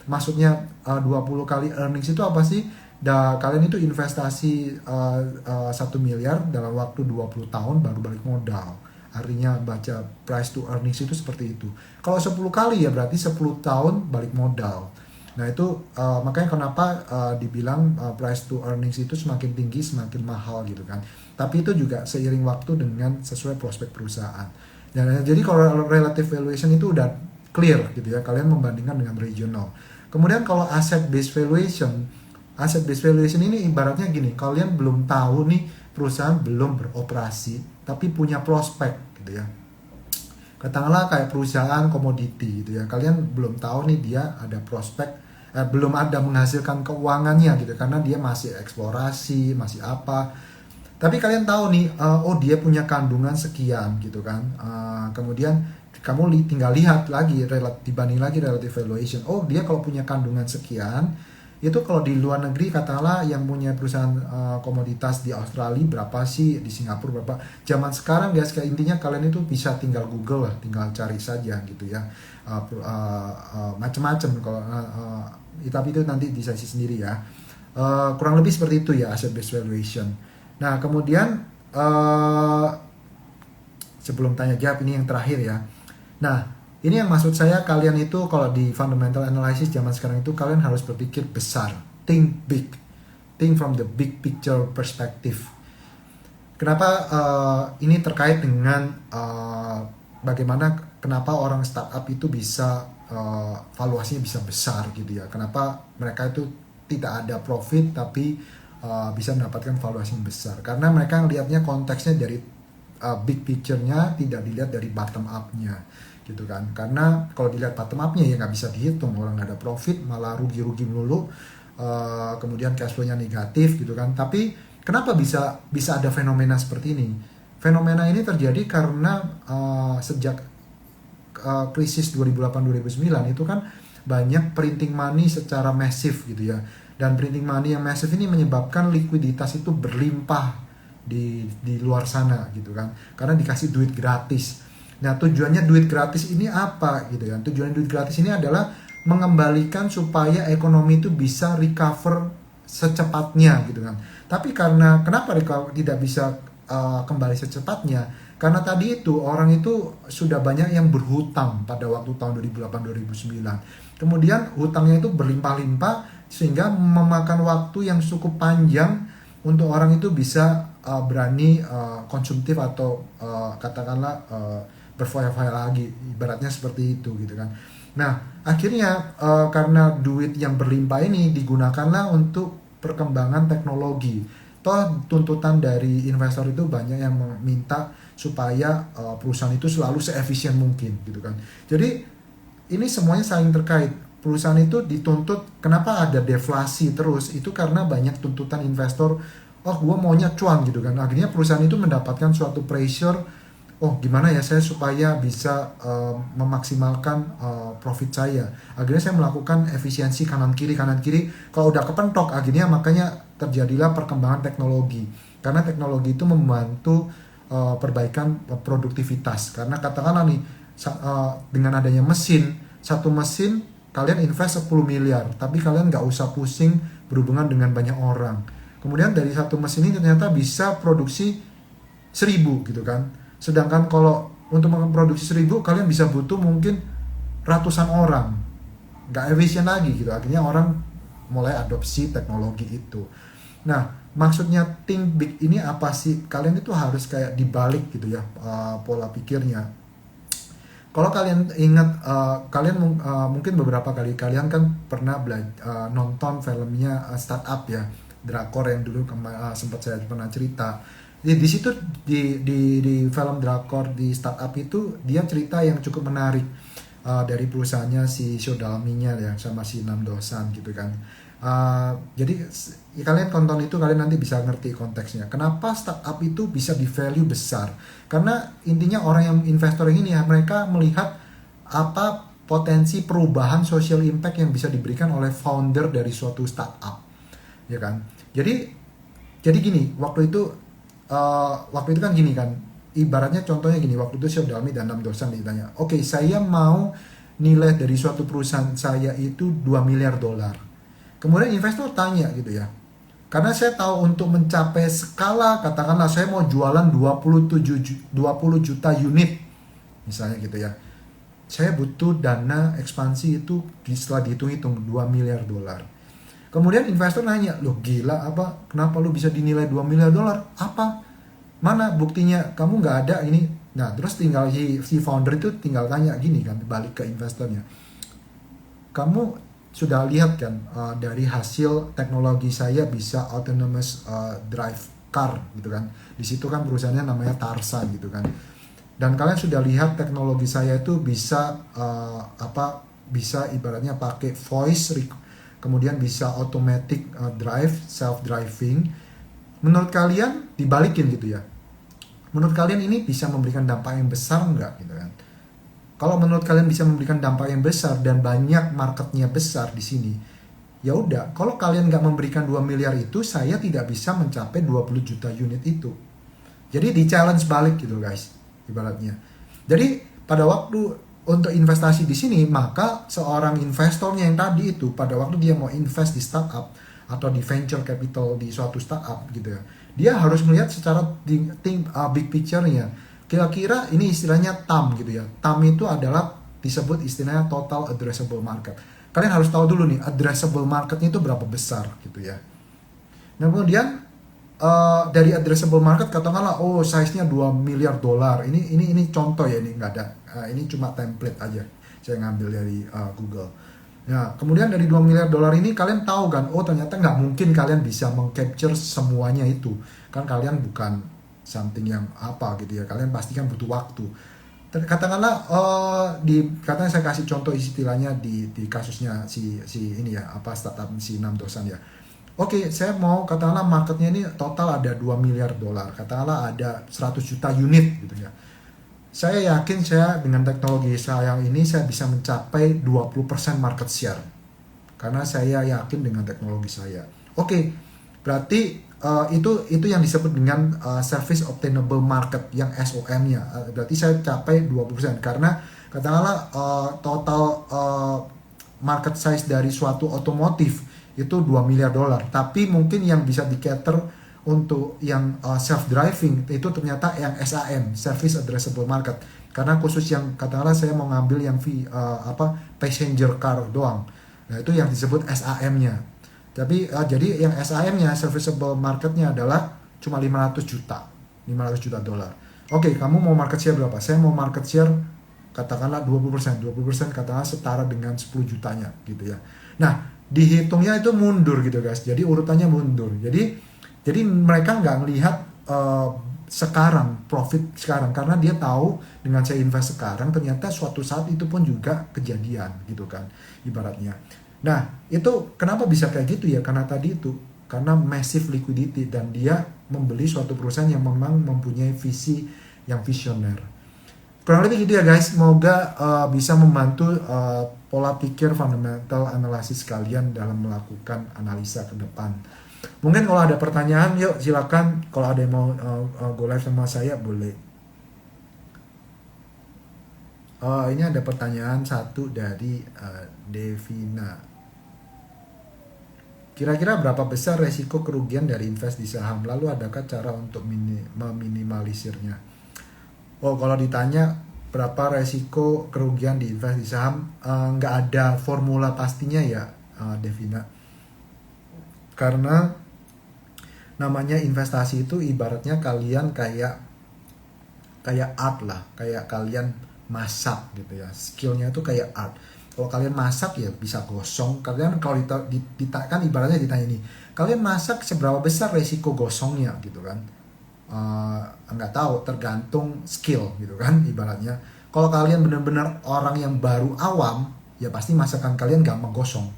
Maksudnya 20 kali earnings itu apa sih? Kalian itu investasi 1 miliar dalam waktu 20 tahun baru balik modal. Artinya baca price to earnings itu seperti itu. Kalau 10 kali ya berarti 10 tahun balik modal. Nah itu makanya kenapa dibilang price to earnings itu semakin tinggi semakin mahal gitu kan. Tapi itu juga seiring waktu dengan sesuai prospek perusahaan. Dan jadi kalau relative valuation itu udah clear gitu ya, kalian membandingkan dengan regional. Kemudian kalau asset based valuation ini ibaratnya gini, kalian belum tahu nih perusahaan belum beroperasi tapi punya prospek gitu ya. Katakanlah kayak perusahaan komoditi gitu ya, kalian belum tahu nih dia ada prospek belum ada menghasilkan keuangannya gitu, karena dia masih eksplorasi, masih apa. Tapi kalian tahu nih, oh dia punya kandungan sekian gitu kan. Kemudian kamu tinggal lihat lagi, dibanding lagi relative valuation. Oh dia kalau punya kandungan sekian, itu kalau di luar negeri katakanlah yang punya perusahaan komoditas di Australia berapa sih, di Singapura berapa. Zaman sekarang guys, kayak intinya kalian itu bisa tinggal Google lah, tinggal cari saja gitu ya. Macam-macam kalau tapi itu nanti di sesi sendiri ya. Kurang lebih seperti itu ya asset based valuation. Nah kemudian sebelum tanya jawab ini yang terakhir ya. Nah ini yang maksud saya, kalian itu kalau di fundamental analysis zaman sekarang itu kalian harus berpikir besar, think big, think from the big picture perspective. Kenapa ini terkait dengan bagaimana kenapa orang startup itu bisa valuasinya bisa besar gitu ya. Kenapa mereka itu tidak ada profit tapi bisa mendapatkan valuasi yang besar, karena mereka melihatnya konteksnya dari big picture-nya, tidak dilihat dari bottom up-nya gitu kan. Karena kalau dilihat bottom up-nya ya nggak bisa dihitung, orang nggak ada profit malah rugi-rugi melulu, kemudian cash flow-nya negatif gitu kan. Tapi kenapa bisa ada fenomena seperti ini? Fenomena ini terjadi karena sejak krisis 2008-2009 itu kan banyak printing money secara masif gitu ya. Dan printing money yang masif ini menyebabkan likuiditas itu berlimpah di luar sana gitu kan, karena dikasih duit gratis. Nah tujuannya duit gratis ini apa gitu kan? Tujuan duit gratis ini adalah mengembalikan supaya ekonomi itu bisa recover secepatnya gitu kan. Tapi kenapa tidak bisa kembali secepatnya? Karena tadi itu orang itu sudah banyak yang berhutang pada waktu tahun 2008-2009. Kemudian hutangnya itu berlimpah-limpah sehingga memakan waktu yang cukup panjang untuk orang itu bisa berani konsumtif atau katakanlah berfoya-foya lagi, ibaratnya seperti itu gitu kan. Nah akhirnya karena duit yang berlimpah ini digunakanlah untuk perkembangan teknologi. Toh tuntutan dari investor itu banyak yang meminta supaya perusahaan itu selalu seefisien mungkin gitu kan. Jadi ini semuanya saling terkait. Perusahaan itu dituntut, kenapa ada deflasi terus, itu karena banyak tuntutan investor, oh gue maunya cuan gitu kan. Akhirnya perusahaan itu mendapatkan suatu pressure, oh gimana ya saya supaya bisa memaksimalkan profit saya. Akhirnya saya melakukan efisiensi kanan kiri, kalau udah kepentok akhirnya makanya terjadilah perkembangan teknologi. Karena teknologi itu membantu perbaikan produktivitas. Karena katakanlah nih dengan adanya satu mesin kalian invest 10 miliar, tapi kalian nggak usah pusing berhubungan dengan banyak orang. Kemudian dari satu mesin ini ternyata bisa produksi 1000 gitu kan. Sedangkan kalau untuk memproduksi 1000 kalian bisa butuh mungkin ratusan orang. Nggak efisien lagi gitu. Akhirnya orang mulai adopsi teknologi itu. Nah, maksudnya think big ini apa sih? Kalian itu harus kayak dibalik gitu ya pola pikirnya. Kalau kalian ingat, mungkin beberapa kali kalian kan pernah nonton filmnya Startup ya, drakor yang dulu sempat saya pernah cerita. Jadi di situ di film drakor di Startup itu dia cerita yang cukup menarik dari perusahaannya si Shodalminya ya sama si Nam Dosan gitu kan. Jadi ya kalian tonton itu, kalian nanti bisa ngerti konteksnya. Kenapa startup itu bisa di value besar? Karena intinya orang yang investor ini ya, mereka melihat apa potensi perubahan social impact yang bisa diberikan oleh founder dari suatu startup, ya kan? Jadi gini, waktu itu kan gini kan, ibaratnya contohnya gini, waktu itu Shodalmi dan Nam Dosan ditanya, oke, saya mau nilai dari suatu perusahaan saya itu $2 miliar. Kemudian investor tanya gitu ya, karena saya tahu untuk mencapai skala, katakanlah saya mau jualan 20 juta unit misalnya gitu ya, saya butuh dana ekspansi itu setelah dihitung-hitung $2 miliar. Kemudian investor nanya, loh gila apa, kenapa lu bisa dinilai $2 miliar? Apa? Mana buktinya? Kamu nggak ada ini. Nah terus tinggal si founder itu tinggal tanya gini kan, balik ke investornya, kamu sudah lihat kan dari hasil teknologi saya bisa autonomous drive car gitu kan. Di situ kan perusahaannya namanya Tarsan gitu kan. Dan kalian sudah lihat teknologi saya itu bisa bisa ibaratnya pakai voice kemudian bisa automatic drive, self driving. Menurut kalian dibalikin gitu ya, menurut kalian ini bisa memberikan dampak yang besar nggak gitu kan? Kalau menurut kalian bisa memberikan dampak yang besar dan banyak marketnya besar di sini, ya udah. Kalau kalian nggak memberikan 2 miliar itu, saya tidak bisa mencapai 20 juta unit itu. Jadi di challenge balik gitu guys, ibaratnya. Jadi pada waktu untuk investasi di sini, maka seorang investornya yang tadi itu pada waktu dia mau invest di startup atau di venture capital di suatu startup gitu ya, dia harus melihat secara big picture-nya. Kira-kira ini istilahnya TAM gitu ya. TAM itu adalah disebut istilahnya total addressable market. Kalian harus tahu dulu nih addressable marketnya itu berapa besar gitu ya. Nah kemudian dari addressable market katakanlah size-nya 2 miliar dolar. Ini contoh ya, ini nggak ada. Ini cuma template aja. Saya ngambil dari Google. Nah, kemudian dari 2 miliar dolar ini kalian tahu kan, ternyata nggak mungkin kalian bisa meng-capture semuanya itu. Kan kalian bukan something yang apa gitu ya. Kalian pasti kan butuh waktu. Katakanlah katanya saya kasih contoh istilahnya di kasusnya si ini ya, startup si Namdosan ya. Oke, saya mau katakanlah marketnya ini total ada 2 miliar dolar. Katakanlah ada 100 juta unit gitu ya. Saya yakin saya dengan teknologi saya ini saya bisa mencapai 20% market share. Karena saya yakin dengan teknologi saya. Oke, berarti itu yang disebut dengan service obtainable market yang SOM-nya. Berarti saya capai 20% karena katakanlah total market size dari suatu otomotif itu 2 miliar dolar. Tapi mungkin yang bisa di-cater untuk yang self driving itu ternyata yang SAM, service addressable market. Karena khusus yang katakanlah saya mau ngambil yang passenger car doang. Nah, itu yang disebut SAM-nya. Tapi jadi yang SAM-nya, serviceable market-nya adalah cuma 500 juta dolar. Oke, kamu mau market share berapa? Saya mau market share katakanlah 20%. 20% katakanlah setara dengan 10 jutanya gitu ya. Nah, dihitungnya itu mundur gitu guys. Jadi urutannya mundur. Jadi mereka nggak ngelihat sekarang profit sekarang, karena dia tahu dengan saya invest sekarang ternyata suatu saat itu pun juga kejadian gitu kan ibaratnya. Nah itu kenapa bisa kayak gitu ya, karena tadi itu karena massive liquidity dan dia membeli suatu perusahaan yang memang mempunyai visi yang visioner. Kurang lebih gitu ya guys, semoga bisa membantu pola pikir fundamental analysis kalian dalam melakukan analisa ke depan. Mungkin kalau ada pertanyaan, yuk silakan. Kalau ada yang mau go live sama saya, boleh. Ini ada pertanyaan satu dari Devina. Kira-kira berapa besar resiko kerugian dari invest di saham? Lalu adakah cara untuk meminimalisirnya? Kalau ditanya berapa resiko kerugian di invest di saham, nggak ada formula pastinya ya, Devina. Karena namanya investasi itu ibaratnya kalian kayak art lah, kayak kalian masak gitu ya. Skillnya itu kayak art. Kalau kalian masak ya bisa gosong. Kalian kalau kan ibaratnya ditanya nih, kalian masak seberapa besar resiko gosongnya gitu kan? Nggak tahu, tergantung skill gitu kan ibaratnya. Kalau kalian benar-benar orang yang baru awam, ya pasti masakan kalian gampang gosong.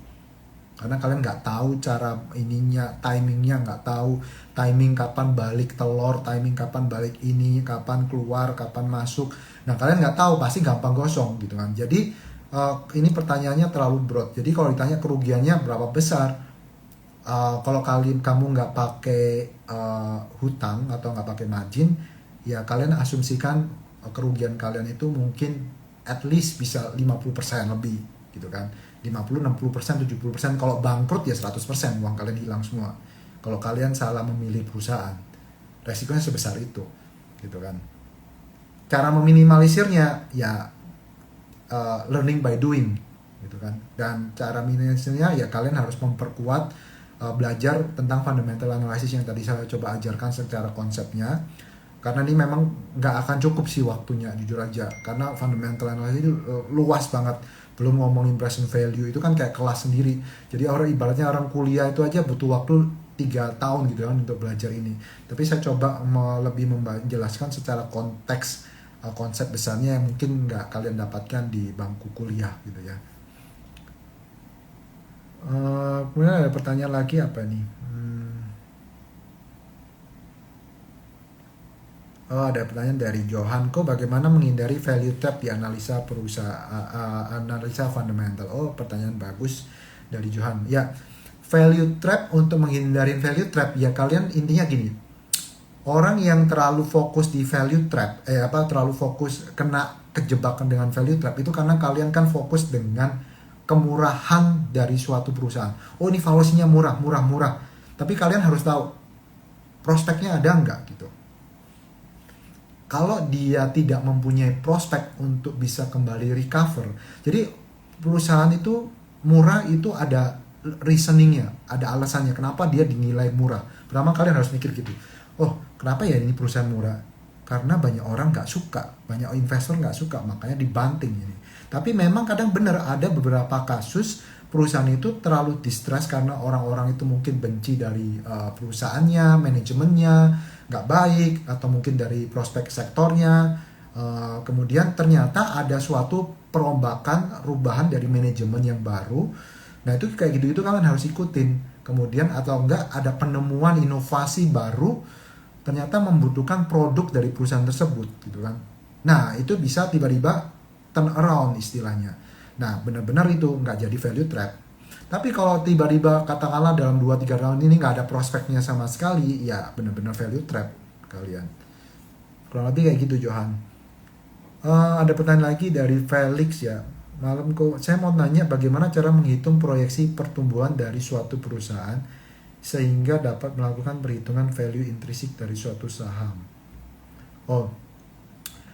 Karena kalian nggak tahu cara ininya, timingnya nggak tahu, timing kapan balik telur, timing kapan balik ini, kapan keluar, kapan masuk. Nah kalian nggak tahu, pasti gampang gosong gitu kan. Jadi ini pertanyaannya terlalu broad. Jadi kalau ditanya kerugiannya berapa besar, kalau kamu nggak pakai hutang atau nggak pakai margin, ya kalian asumsikan kerugian kalian itu mungkin at least bisa 50% lebih gitu kan. 50, 60%, 70%. Kalau bangkrut ya 100% uang kalian hilang semua. Kalau kalian salah memilih perusahaan, resikonya sebesar itu gitu kan. Cara meminimalisirnya ya learning by doing gitu kan. Dan cara minimalisirnya ya kalian harus memperkuat belajar tentang fundamental analysis yang tadi saya coba ajarkan secara konsepnya. Karena ini memang nggak akan cukup sih waktunya, jujur aja. Karena fundamental analysis itu luas banget. Belum ngomongin present value, itu kan kayak kelas sendiri. Jadi ibaratnya orang kuliah itu aja butuh waktu 3 tahun gitu kan untuk belajar ini. Tapi saya coba lebih menjelaskan secara konteks konsep besarnya yang mungkin nggak kalian dapatkan di bangku kuliah gitu ya. Kemudian ada pertanyaan lagi apa nih? Oh, ada pertanyaan dari Johan, kok bagaimana menghindari value trap di analisa perusahaan, analisa fundamental? Oh, pertanyaan bagus dari Johan. Ya, value trap, untuk menghindari value trap ya kalian intinya gini. Orang yang terlalu fokus di value trap, terlalu fokus kena kejebakan dengan value trap itu karena kalian kan fokus dengan kemurahan dari suatu perusahaan. Oh, ini valuasinya murah, murah, murah. Tapi kalian harus tahu prospeknya ada nggak gitu. Kalau dia tidak mempunyai prospek untuk bisa kembali recover, jadi perusahaan itu murah itu ada reasoningnya, ada alasannya kenapa dia dinilai murah. Pertama kalian harus mikir gitu, oh kenapa ya ini perusahaan murah? Karena banyak orang nggak suka, banyak investor nggak suka, makanya dibanting ini. Tapi memang kadang benar ada beberapa kasus perusahaan itu terlalu distress karena orang-orang itu mungkin benci dari perusahaannya, manajemennya nggak baik, atau mungkin dari prospek sektornya. Kemudian ternyata ada suatu perombakan, perubahan dari manajemen yang baru. Nah itu kayak gitu itu kalian harus ikutin. Kemudian atau enggak ada penemuan inovasi baru, ternyata membutuhkan produk dari perusahaan tersebut gitu kan. Nah itu bisa tiba-tiba turn around istilahnya. Nah benar-benar itu nggak jadi value trap. Tapi kalau tiba-tiba katakanlah dalam 2-3 tahun ini nggak ada prospeknya sama sekali, ya benar-benar value trap kalian. Kurang lebih kayak gitu Johan. Ada pertanyaan lagi dari Felix ya. Malam kok saya mau nanya bagaimana cara menghitung proyeksi pertumbuhan dari suatu perusahaan sehingga dapat melakukan perhitungan value intrinsik dari suatu saham. Oh,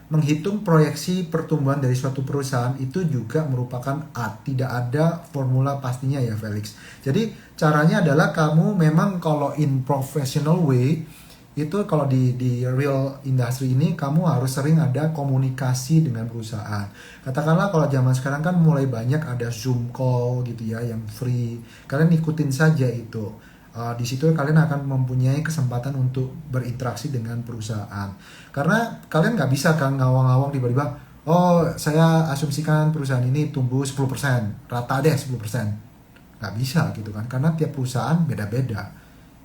menghitung proyeksi pertumbuhan dari suatu perusahaan itu juga merupakan art. Tidak ada formula pastinya ya Felix. Jadi caranya adalah kamu memang kalau in professional way, itu kalau di real industry ini kamu harus sering ada komunikasi dengan perusahaan. Katakanlah kalau zaman sekarang kan mulai banyak ada Zoom call gitu ya yang free. Kalian ikutin saja itu. Di situ kalian akan mempunyai kesempatan untuk berinteraksi dengan perusahaan. Karena kalian nggak bisa kan ngawang-ngawang tiba-tiba, oh saya asumsikan perusahaan ini tumbuh 10%, rata deh 10%. Nggak bisa gitu kan, karena tiap perusahaan beda-beda.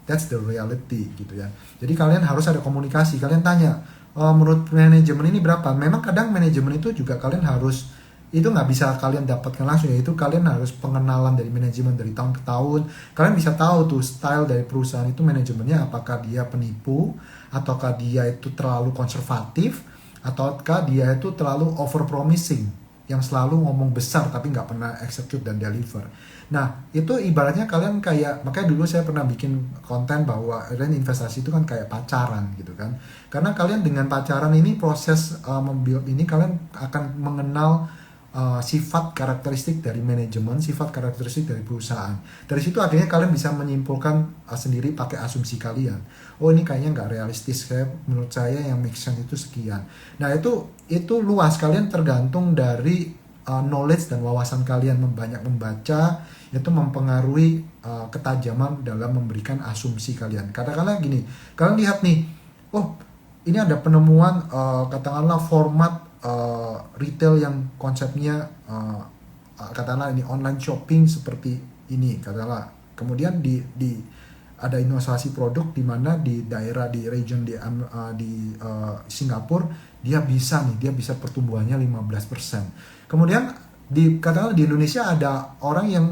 That's the reality gitu ya. Jadi kalian harus ada komunikasi, kalian tanya, menurut manajemen ini berapa? Memang kadang manajemen itu juga kalian harus, itu nggak bisa kalian dapatkan langsung ya, itu kalian harus pengenalan dari manajemen dari tahun ke tahun. Kalian bisa tahu tuh style dari perusahaan itu manajemennya, apakah dia penipu, ataukah dia itu terlalu konservatif, ataukah dia itu terlalu over promising, yang selalu ngomong besar tapi nggak pernah execute dan deliver. Nah itu ibaratnya kalian kayak, makanya dulu saya pernah bikin konten bahwa investasi itu kan kayak pacaran gitu kan. Karena kalian dengan pacaran ini proses membuild ini kalian akan mengenal sifat karakteristik dari manajemen, sifat karakteristik dari perusahaan. Dari situ akhirnya kalian bisa menyimpulkan sendiri pakai asumsi kalian. Oh ini kayaknya nggak realistis, menurut saya yang make sense itu sekian. Nah itu luas, kalian tergantung dari knowledge dan wawasan kalian, banyak membaca, itu mempengaruhi ketajaman dalam memberikan asumsi kalian. Katakanlah gini, kalian lihat nih, oh ini ada penemuan katakanlah format retail yang konsepnya katakanlah ini online shopping seperti ini katakanlah, kemudian di ada inovasi produk di mana di daerah di region di Singapura dia bisa pertumbuhannya 15%. Kemudian katakanlah di Indonesia ada orang yang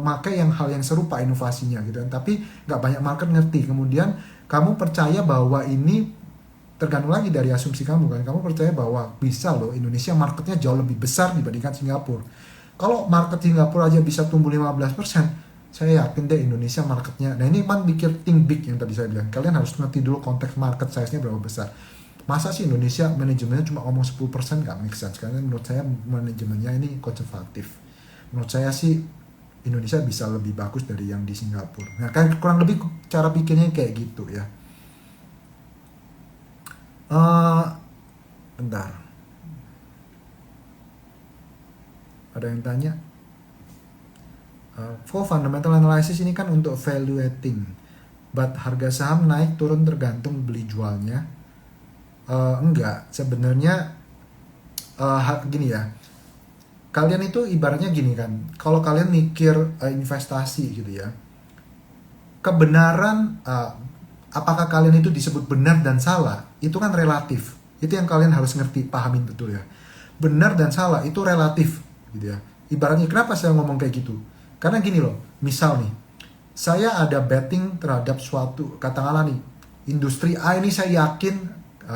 pakai yang hal yang serupa inovasinya gitu kan, tapi nggak banyak market ngerti. Kemudian kamu percaya bahwa ini, tergantung lagi dari asumsi kamu kan, kamu percaya bahwa bisa loh Indonesia marketnya jauh lebih besar dibandingkan Singapura. Kalau market Singapura aja bisa tumbuh 15%, saya yakin deh Indonesia marketnya. Nah ini kan mikir think big yang tadi saya bilang, kalian harus ngerti dulu konteks market size-nya berapa besar. Masa sih Indonesia manajemennya cuma ngomong 10%, nggak make sense. Karena menurut saya manajemennya ini konservatif. Menurut saya sih Indonesia bisa lebih bagus dari yang di Singapura. Nah kan kurang lebih cara pikirnya kayak gitu ya. Bentar. Ada yang tanya. For fundamental analysis ini kan untuk valuating, but harga saham naik turun tergantung beli jualnya. Enggak, sebenarnya gini ya. kalian itu ibaratnya gini kan, kalau kalian mikir investasi gitu ya, kebenaran apakah kalian itu disebut benar dan salah itu kan relatif. Itu yang kalian harus ngerti, pahamin betul ya. Benar dan salah itu relatif gitu ya. Ibaratnya kenapa saya ngomong kayak gitu? Karena gini loh, misal nih, saya ada betting terhadap suatu, katakanlah nih, industri A ini saya yakin,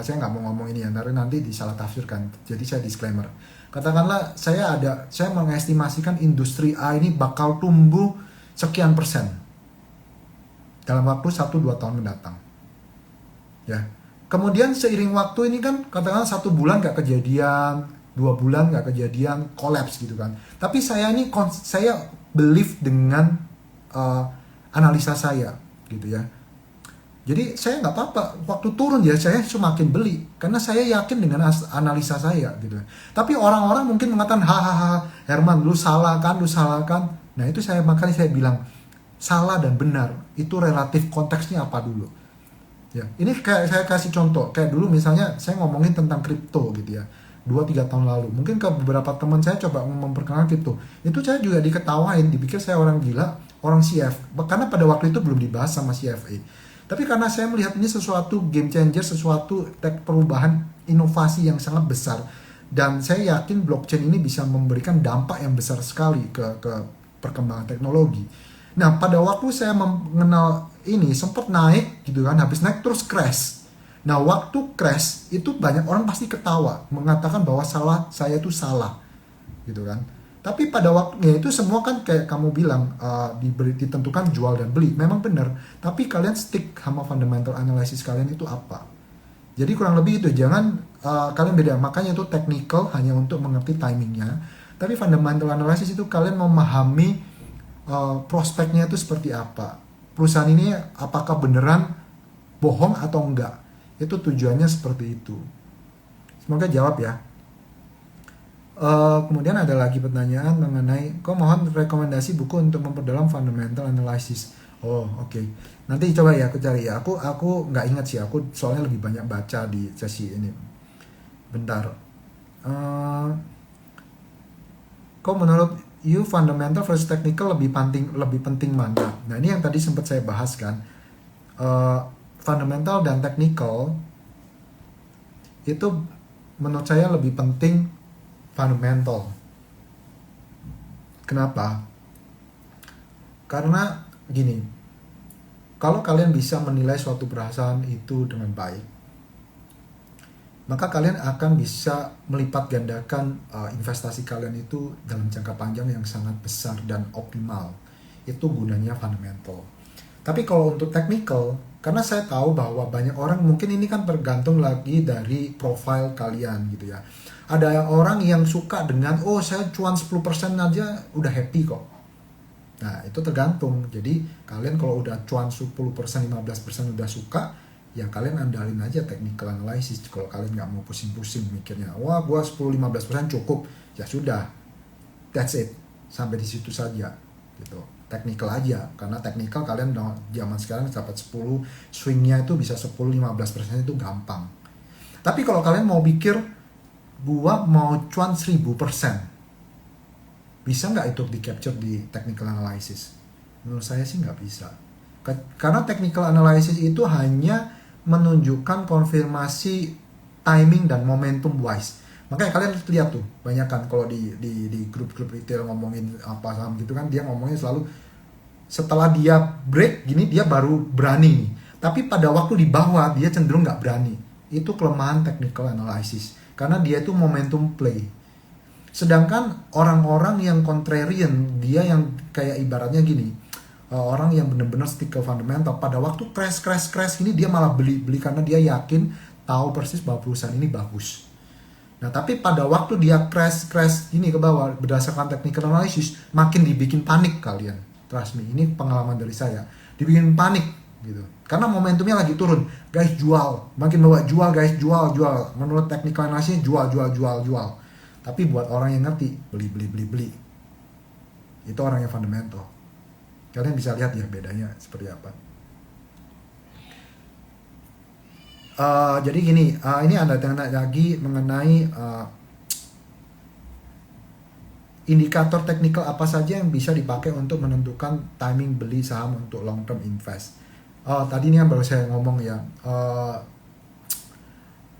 saya nggak mau ngomong ini ya, nanti disalah tafsirkan, jadi saya disclaimer. Katakanlah saya mengestimasikan industri A ini bakal tumbuh sekian persen dalam waktu 1-2 tahun mendatang. Ya. Kemudian seiring waktu ini kan katakanlah 1 bulan nggak kejadian, 2 bulan nggak kejadian, collapse gitu kan. Tapi saya believe dengan analisa saya gitu ya. Jadi saya nggak apa-apa, waktu turun ya saya semakin beli karena saya yakin dengan analisa saya gitu. Tapi orang-orang mungkin mengatakan hahaha Herman lu salah kan. Nah itu makanya saya bilang salah dan benar itu relatif, konteksnya apa dulu. Ya, ini kayak saya kasih contoh, kayak dulu misalnya saya ngomongin tentang kripto gitu ya. 2-3 tahun lalu, mungkin ke beberapa teman saya coba memperkenalkan kripto. Itu saya juga diketawain, dipikir saya orang gila, orang CF. Karena pada waktu itu belum dibahas sama CFA. Tapi karena saya melihat ini sesuatu game changer, sesuatu perubahan inovasi yang sangat besar, dan saya yakin blockchain ini bisa memberikan dampak yang besar sekali ke perkembangan teknologi. Nah, pada waktu saya mengenal ini sempat naik gitu kan, habis naik terus crash. Nah, waktu crash itu banyak orang pasti ketawa, mengatakan bahwa saya itu salah gitu kan. Tapi pada waktunya itu semua kan kayak kamu bilang ditentukan jual dan beli. Memang benar. Tapi kalian stick sama fundamental analysis kalian itu apa. Jadi kurang lebih itu. Jangan kalian beda. Makanya itu technical hanya untuk mengerti timingnya. Tapi fundamental analysis itu kalian memahami prospeknya itu seperti apa. Perusahaan ini apakah beneran bohong atau enggak. Itu tujuannya seperti itu. Semoga jawab ya. Kemudian ada lagi pertanyaan mengenai mohon rekomendasi buku untuk memperdalam fundamental analysis. Oh oke. Nanti coba ya aku cari ya. Aku nggak ingat sih, aku soalnya lebih banyak baca di sesi ini. Bentar. Menurut you fundamental versus technical lebih penting mana? Nah ini yang tadi sempat saya bahas kan. Fundamental dan technical itu menurut saya lebih penting fundamental. Kenapa? Karena gini, kalau kalian bisa menilai suatu perasaan itu dengan baik, maka kalian akan bisa melipat gandakan investasi kalian itu dalam jangka panjang yang sangat besar dan optimal. Itu gunanya fundamental. Tapi kalau untuk technical, karena saya tahu bahwa banyak orang, mungkin ini kan tergantung lagi dari profile kalian gitu ya. Ada orang yang suka dengan, saya cuan 10% aja udah happy kok. Nah itu tergantung. Jadi kalian kalau udah cuan 10%, 15% udah suka, ya kalian andalin aja technical analysis. Kalau kalian nggak mau pusing-pusing mikirnya, wah gua 10-15% cukup, ya sudah, that's it, sampai di situ saja gitu. Technical aja, karena technical kalian zaman sekarang dapat 10, swingnya itu bisa 10-15% itu gampang. Tapi kalau kalian mau pikir gua mau cuan 1000%, bisa nggak itu di capture di technical analysis? Menurut saya sih nggak bisa. Karena technical analysis itu hanya menunjukkan konfirmasi timing dan momentum wise. Makanya kalian lihat tuh, banyak kan kalau di grup-grup retail ngomongin apa saham gitu kan, dia ngomongnya selalu setelah dia break gini dia baru berani. Tapi pada waktu di bawah dia cenderung nggak berani. Itu kelemahan technical analysis. Karena dia itu momentum play. Sedangkan orang-orang yang contrarian, dia yang kayak ibaratnya gini, orang yang benar-benar stick ke fundamental, pada waktu crash ini dia malah beli karena dia yakin, tahu persis bahwa perusahaan ini bagus. Nah tapi pada waktu dia crash ini ke bawah berdasarkan technical analysis, makin dibikin panik kalian. Trust me, ini pengalaman dari saya. Dibikin panik gitu. Karena momentumnya lagi turun. Guys jual, makin bawa jual guys, jual. Menurut technical analysis jual. Tapi buat orang yang ngerti, beli. Itu orang yang fundamental. Kalian bisa lihat ya bedanya seperti apa. Jadi gini, ini ada tanya lagi mengenai indikator teknikal apa saja yang bisa dipakai untuk menentukan timing beli saham untuk long term invest. Tadi ini yang baru saya ngomong ya,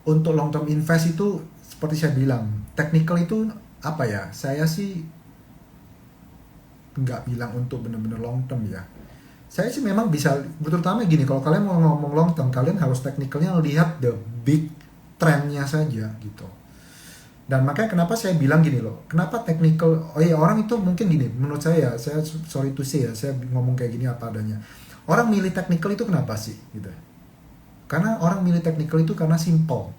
untuk long term invest itu seperti saya bilang, teknikal itu apa ya, saya sih nggak bilang untuk benar-benar long term ya. Saya sih memang bisa, terutama gini, kalau kalian mau ngomong long term, kalian harus teknikalnya lihat the big trendnya saja gitu. Dan makanya kenapa saya bilang gini loh, kenapa technical, orang itu mungkin gini, menurut saya sorry to say ya, saya ngomong kayak gini apa adanya. Orang milih technical itu kenapa sih gitu? Karena orang milih technical itu karena simple,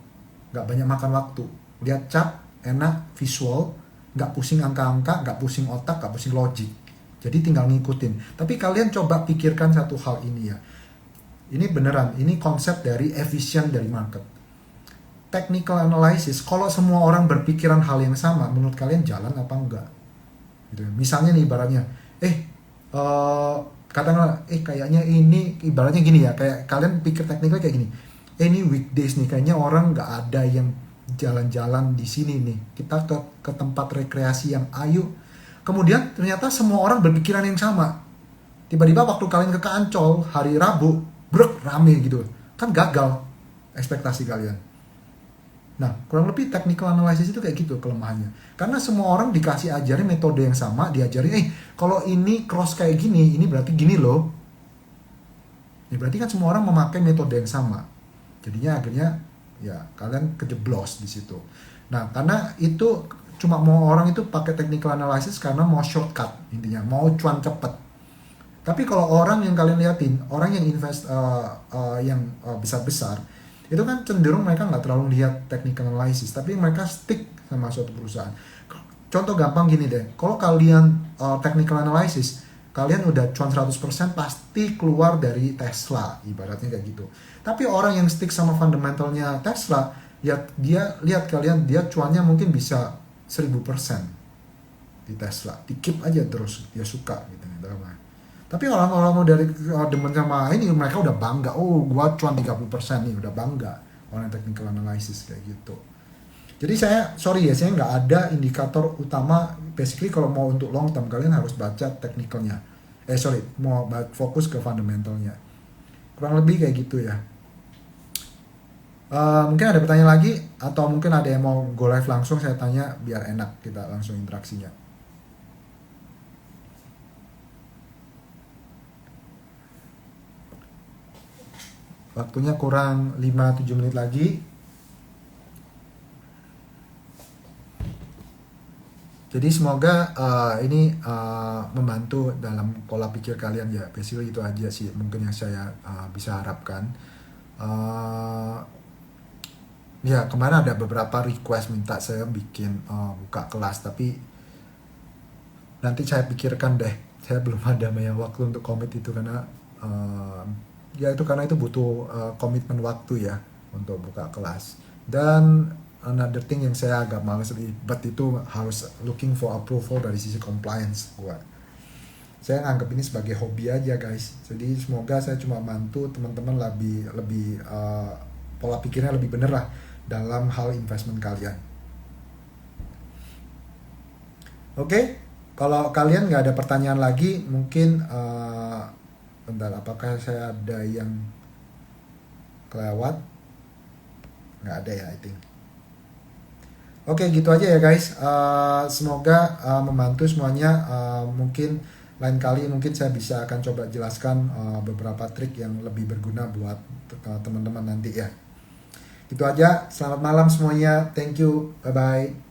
nggak banyak makan waktu, lihat chart, enak, visual, nggak pusing angka-angka, nggak pusing otak, nggak pusing logik. Jadi tinggal ngikutin. Tapi kalian coba pikirkan satu hal ini ya, ini beneran, ini konsep dari efisien dari market. Technical analysis, kalau semua orang berpikiran hal yang sama, menurut kalian jalan apa enggak? Gitu. Misalnya nih ibaratnya, katakanlah, kayaknya ini ibaratnya gini ya, kayak kalian pikir technical kayak gini, ini weekdays nih, kayaknya orang nggak ada yang jalan-jalan di sini nih, kita ke tempat rekreasi yang ayo. Kemudian ternyata semua orang berpikiran yang sama. Tiba-tiba waktu kalian ke Ancol hari Rabu, rame gitu, kan gagal ekspektasi kalian. Nah, kurang lebih technical analysis itu kayak gitu kelemahannya. Karena semua orang dikasih ajarin metode yang sama, diajarin, kalau ini cross kayak gini, ini berarti gini loh. Ya berarti kan semua orang memakai metode yang sama. Jadinya akhirnya ya kalian kejeblos di situ. Nah, karena itu cuma mau orang itu pakai technical analysis karena mau shortcut, intinya mau cuan cepet. Tapi kalau orang yang kalian liatin, orang yang invest yang besar-besar, itu kan cenderung mereka nggak terlalu lihat technical analysis, tapi mereka stick sama suatu perusahaan. Contoh gampang gini deh, kalau kalian technical analysis, kalian udah cuan 100% pasti keluar dari Tesla, ibaratnya kayak gitu. Tapi orang yang stick sama fundamentalnya Tesla, ya dia lihat kalian, dia cuannya mungkin bisa 1000% di Tesla, di keep aja terus, dia suka gitu. Tapi orang-orang dari demen sama ini, mereka udah bangga, gua cuan 30% nih, udah bangga orang technical analysis kayak gitu. Jadi saya nggak ada indikator utama. Basically kalau mau untuk long term, kalian harus baca technicalnya. Mau fokus ke fundamentalnya. Kurang lebih kayak gitu ya. Mungkin ada pertanyaan lagi, atau mungkin ada yang mau go live langsung, saya tanya biar enak kita langsung interaksinya. Waktunya kurang 5-7 menit lagi. Jadi semoga ini membantu dalam pola pikir kalian ya. Basically itu aja sih mungkin yang saya bisa harapkan. Ya kemarin ada beberapa request minta saya bikin buka kelas, tapi nanti saya pikirkan deh. Saya belum ada banyak waktu untuk komit itu karena karena itu butuh komitmen waktu ya untuk buka kelas. Dan another thing yang saya agak males ribet itu harus looking for approval dari sisi compliance buat. Saya nganggap ini sebagai hobi aja guys. Jadi semoga saya cuma bantu teman-teman lebih pola pikirnya lebih bener lah dalam hal investment kalian. Oke, kalau kalian nggak ada pertanyaan lagi, mungkin bentar, apakah saya ada yang kelewat? Nggak ada ya, I think. Oke, gitu aja ya guys. Semoga membantu semuanya. Mungkin lain kali mungkin saya bisa akan coba jelaskan beberapa trik yang lebih berguna buat teman-teman nanti ya. Gitu aja. Selamat malam semuanya. Thank you. Bye-bye.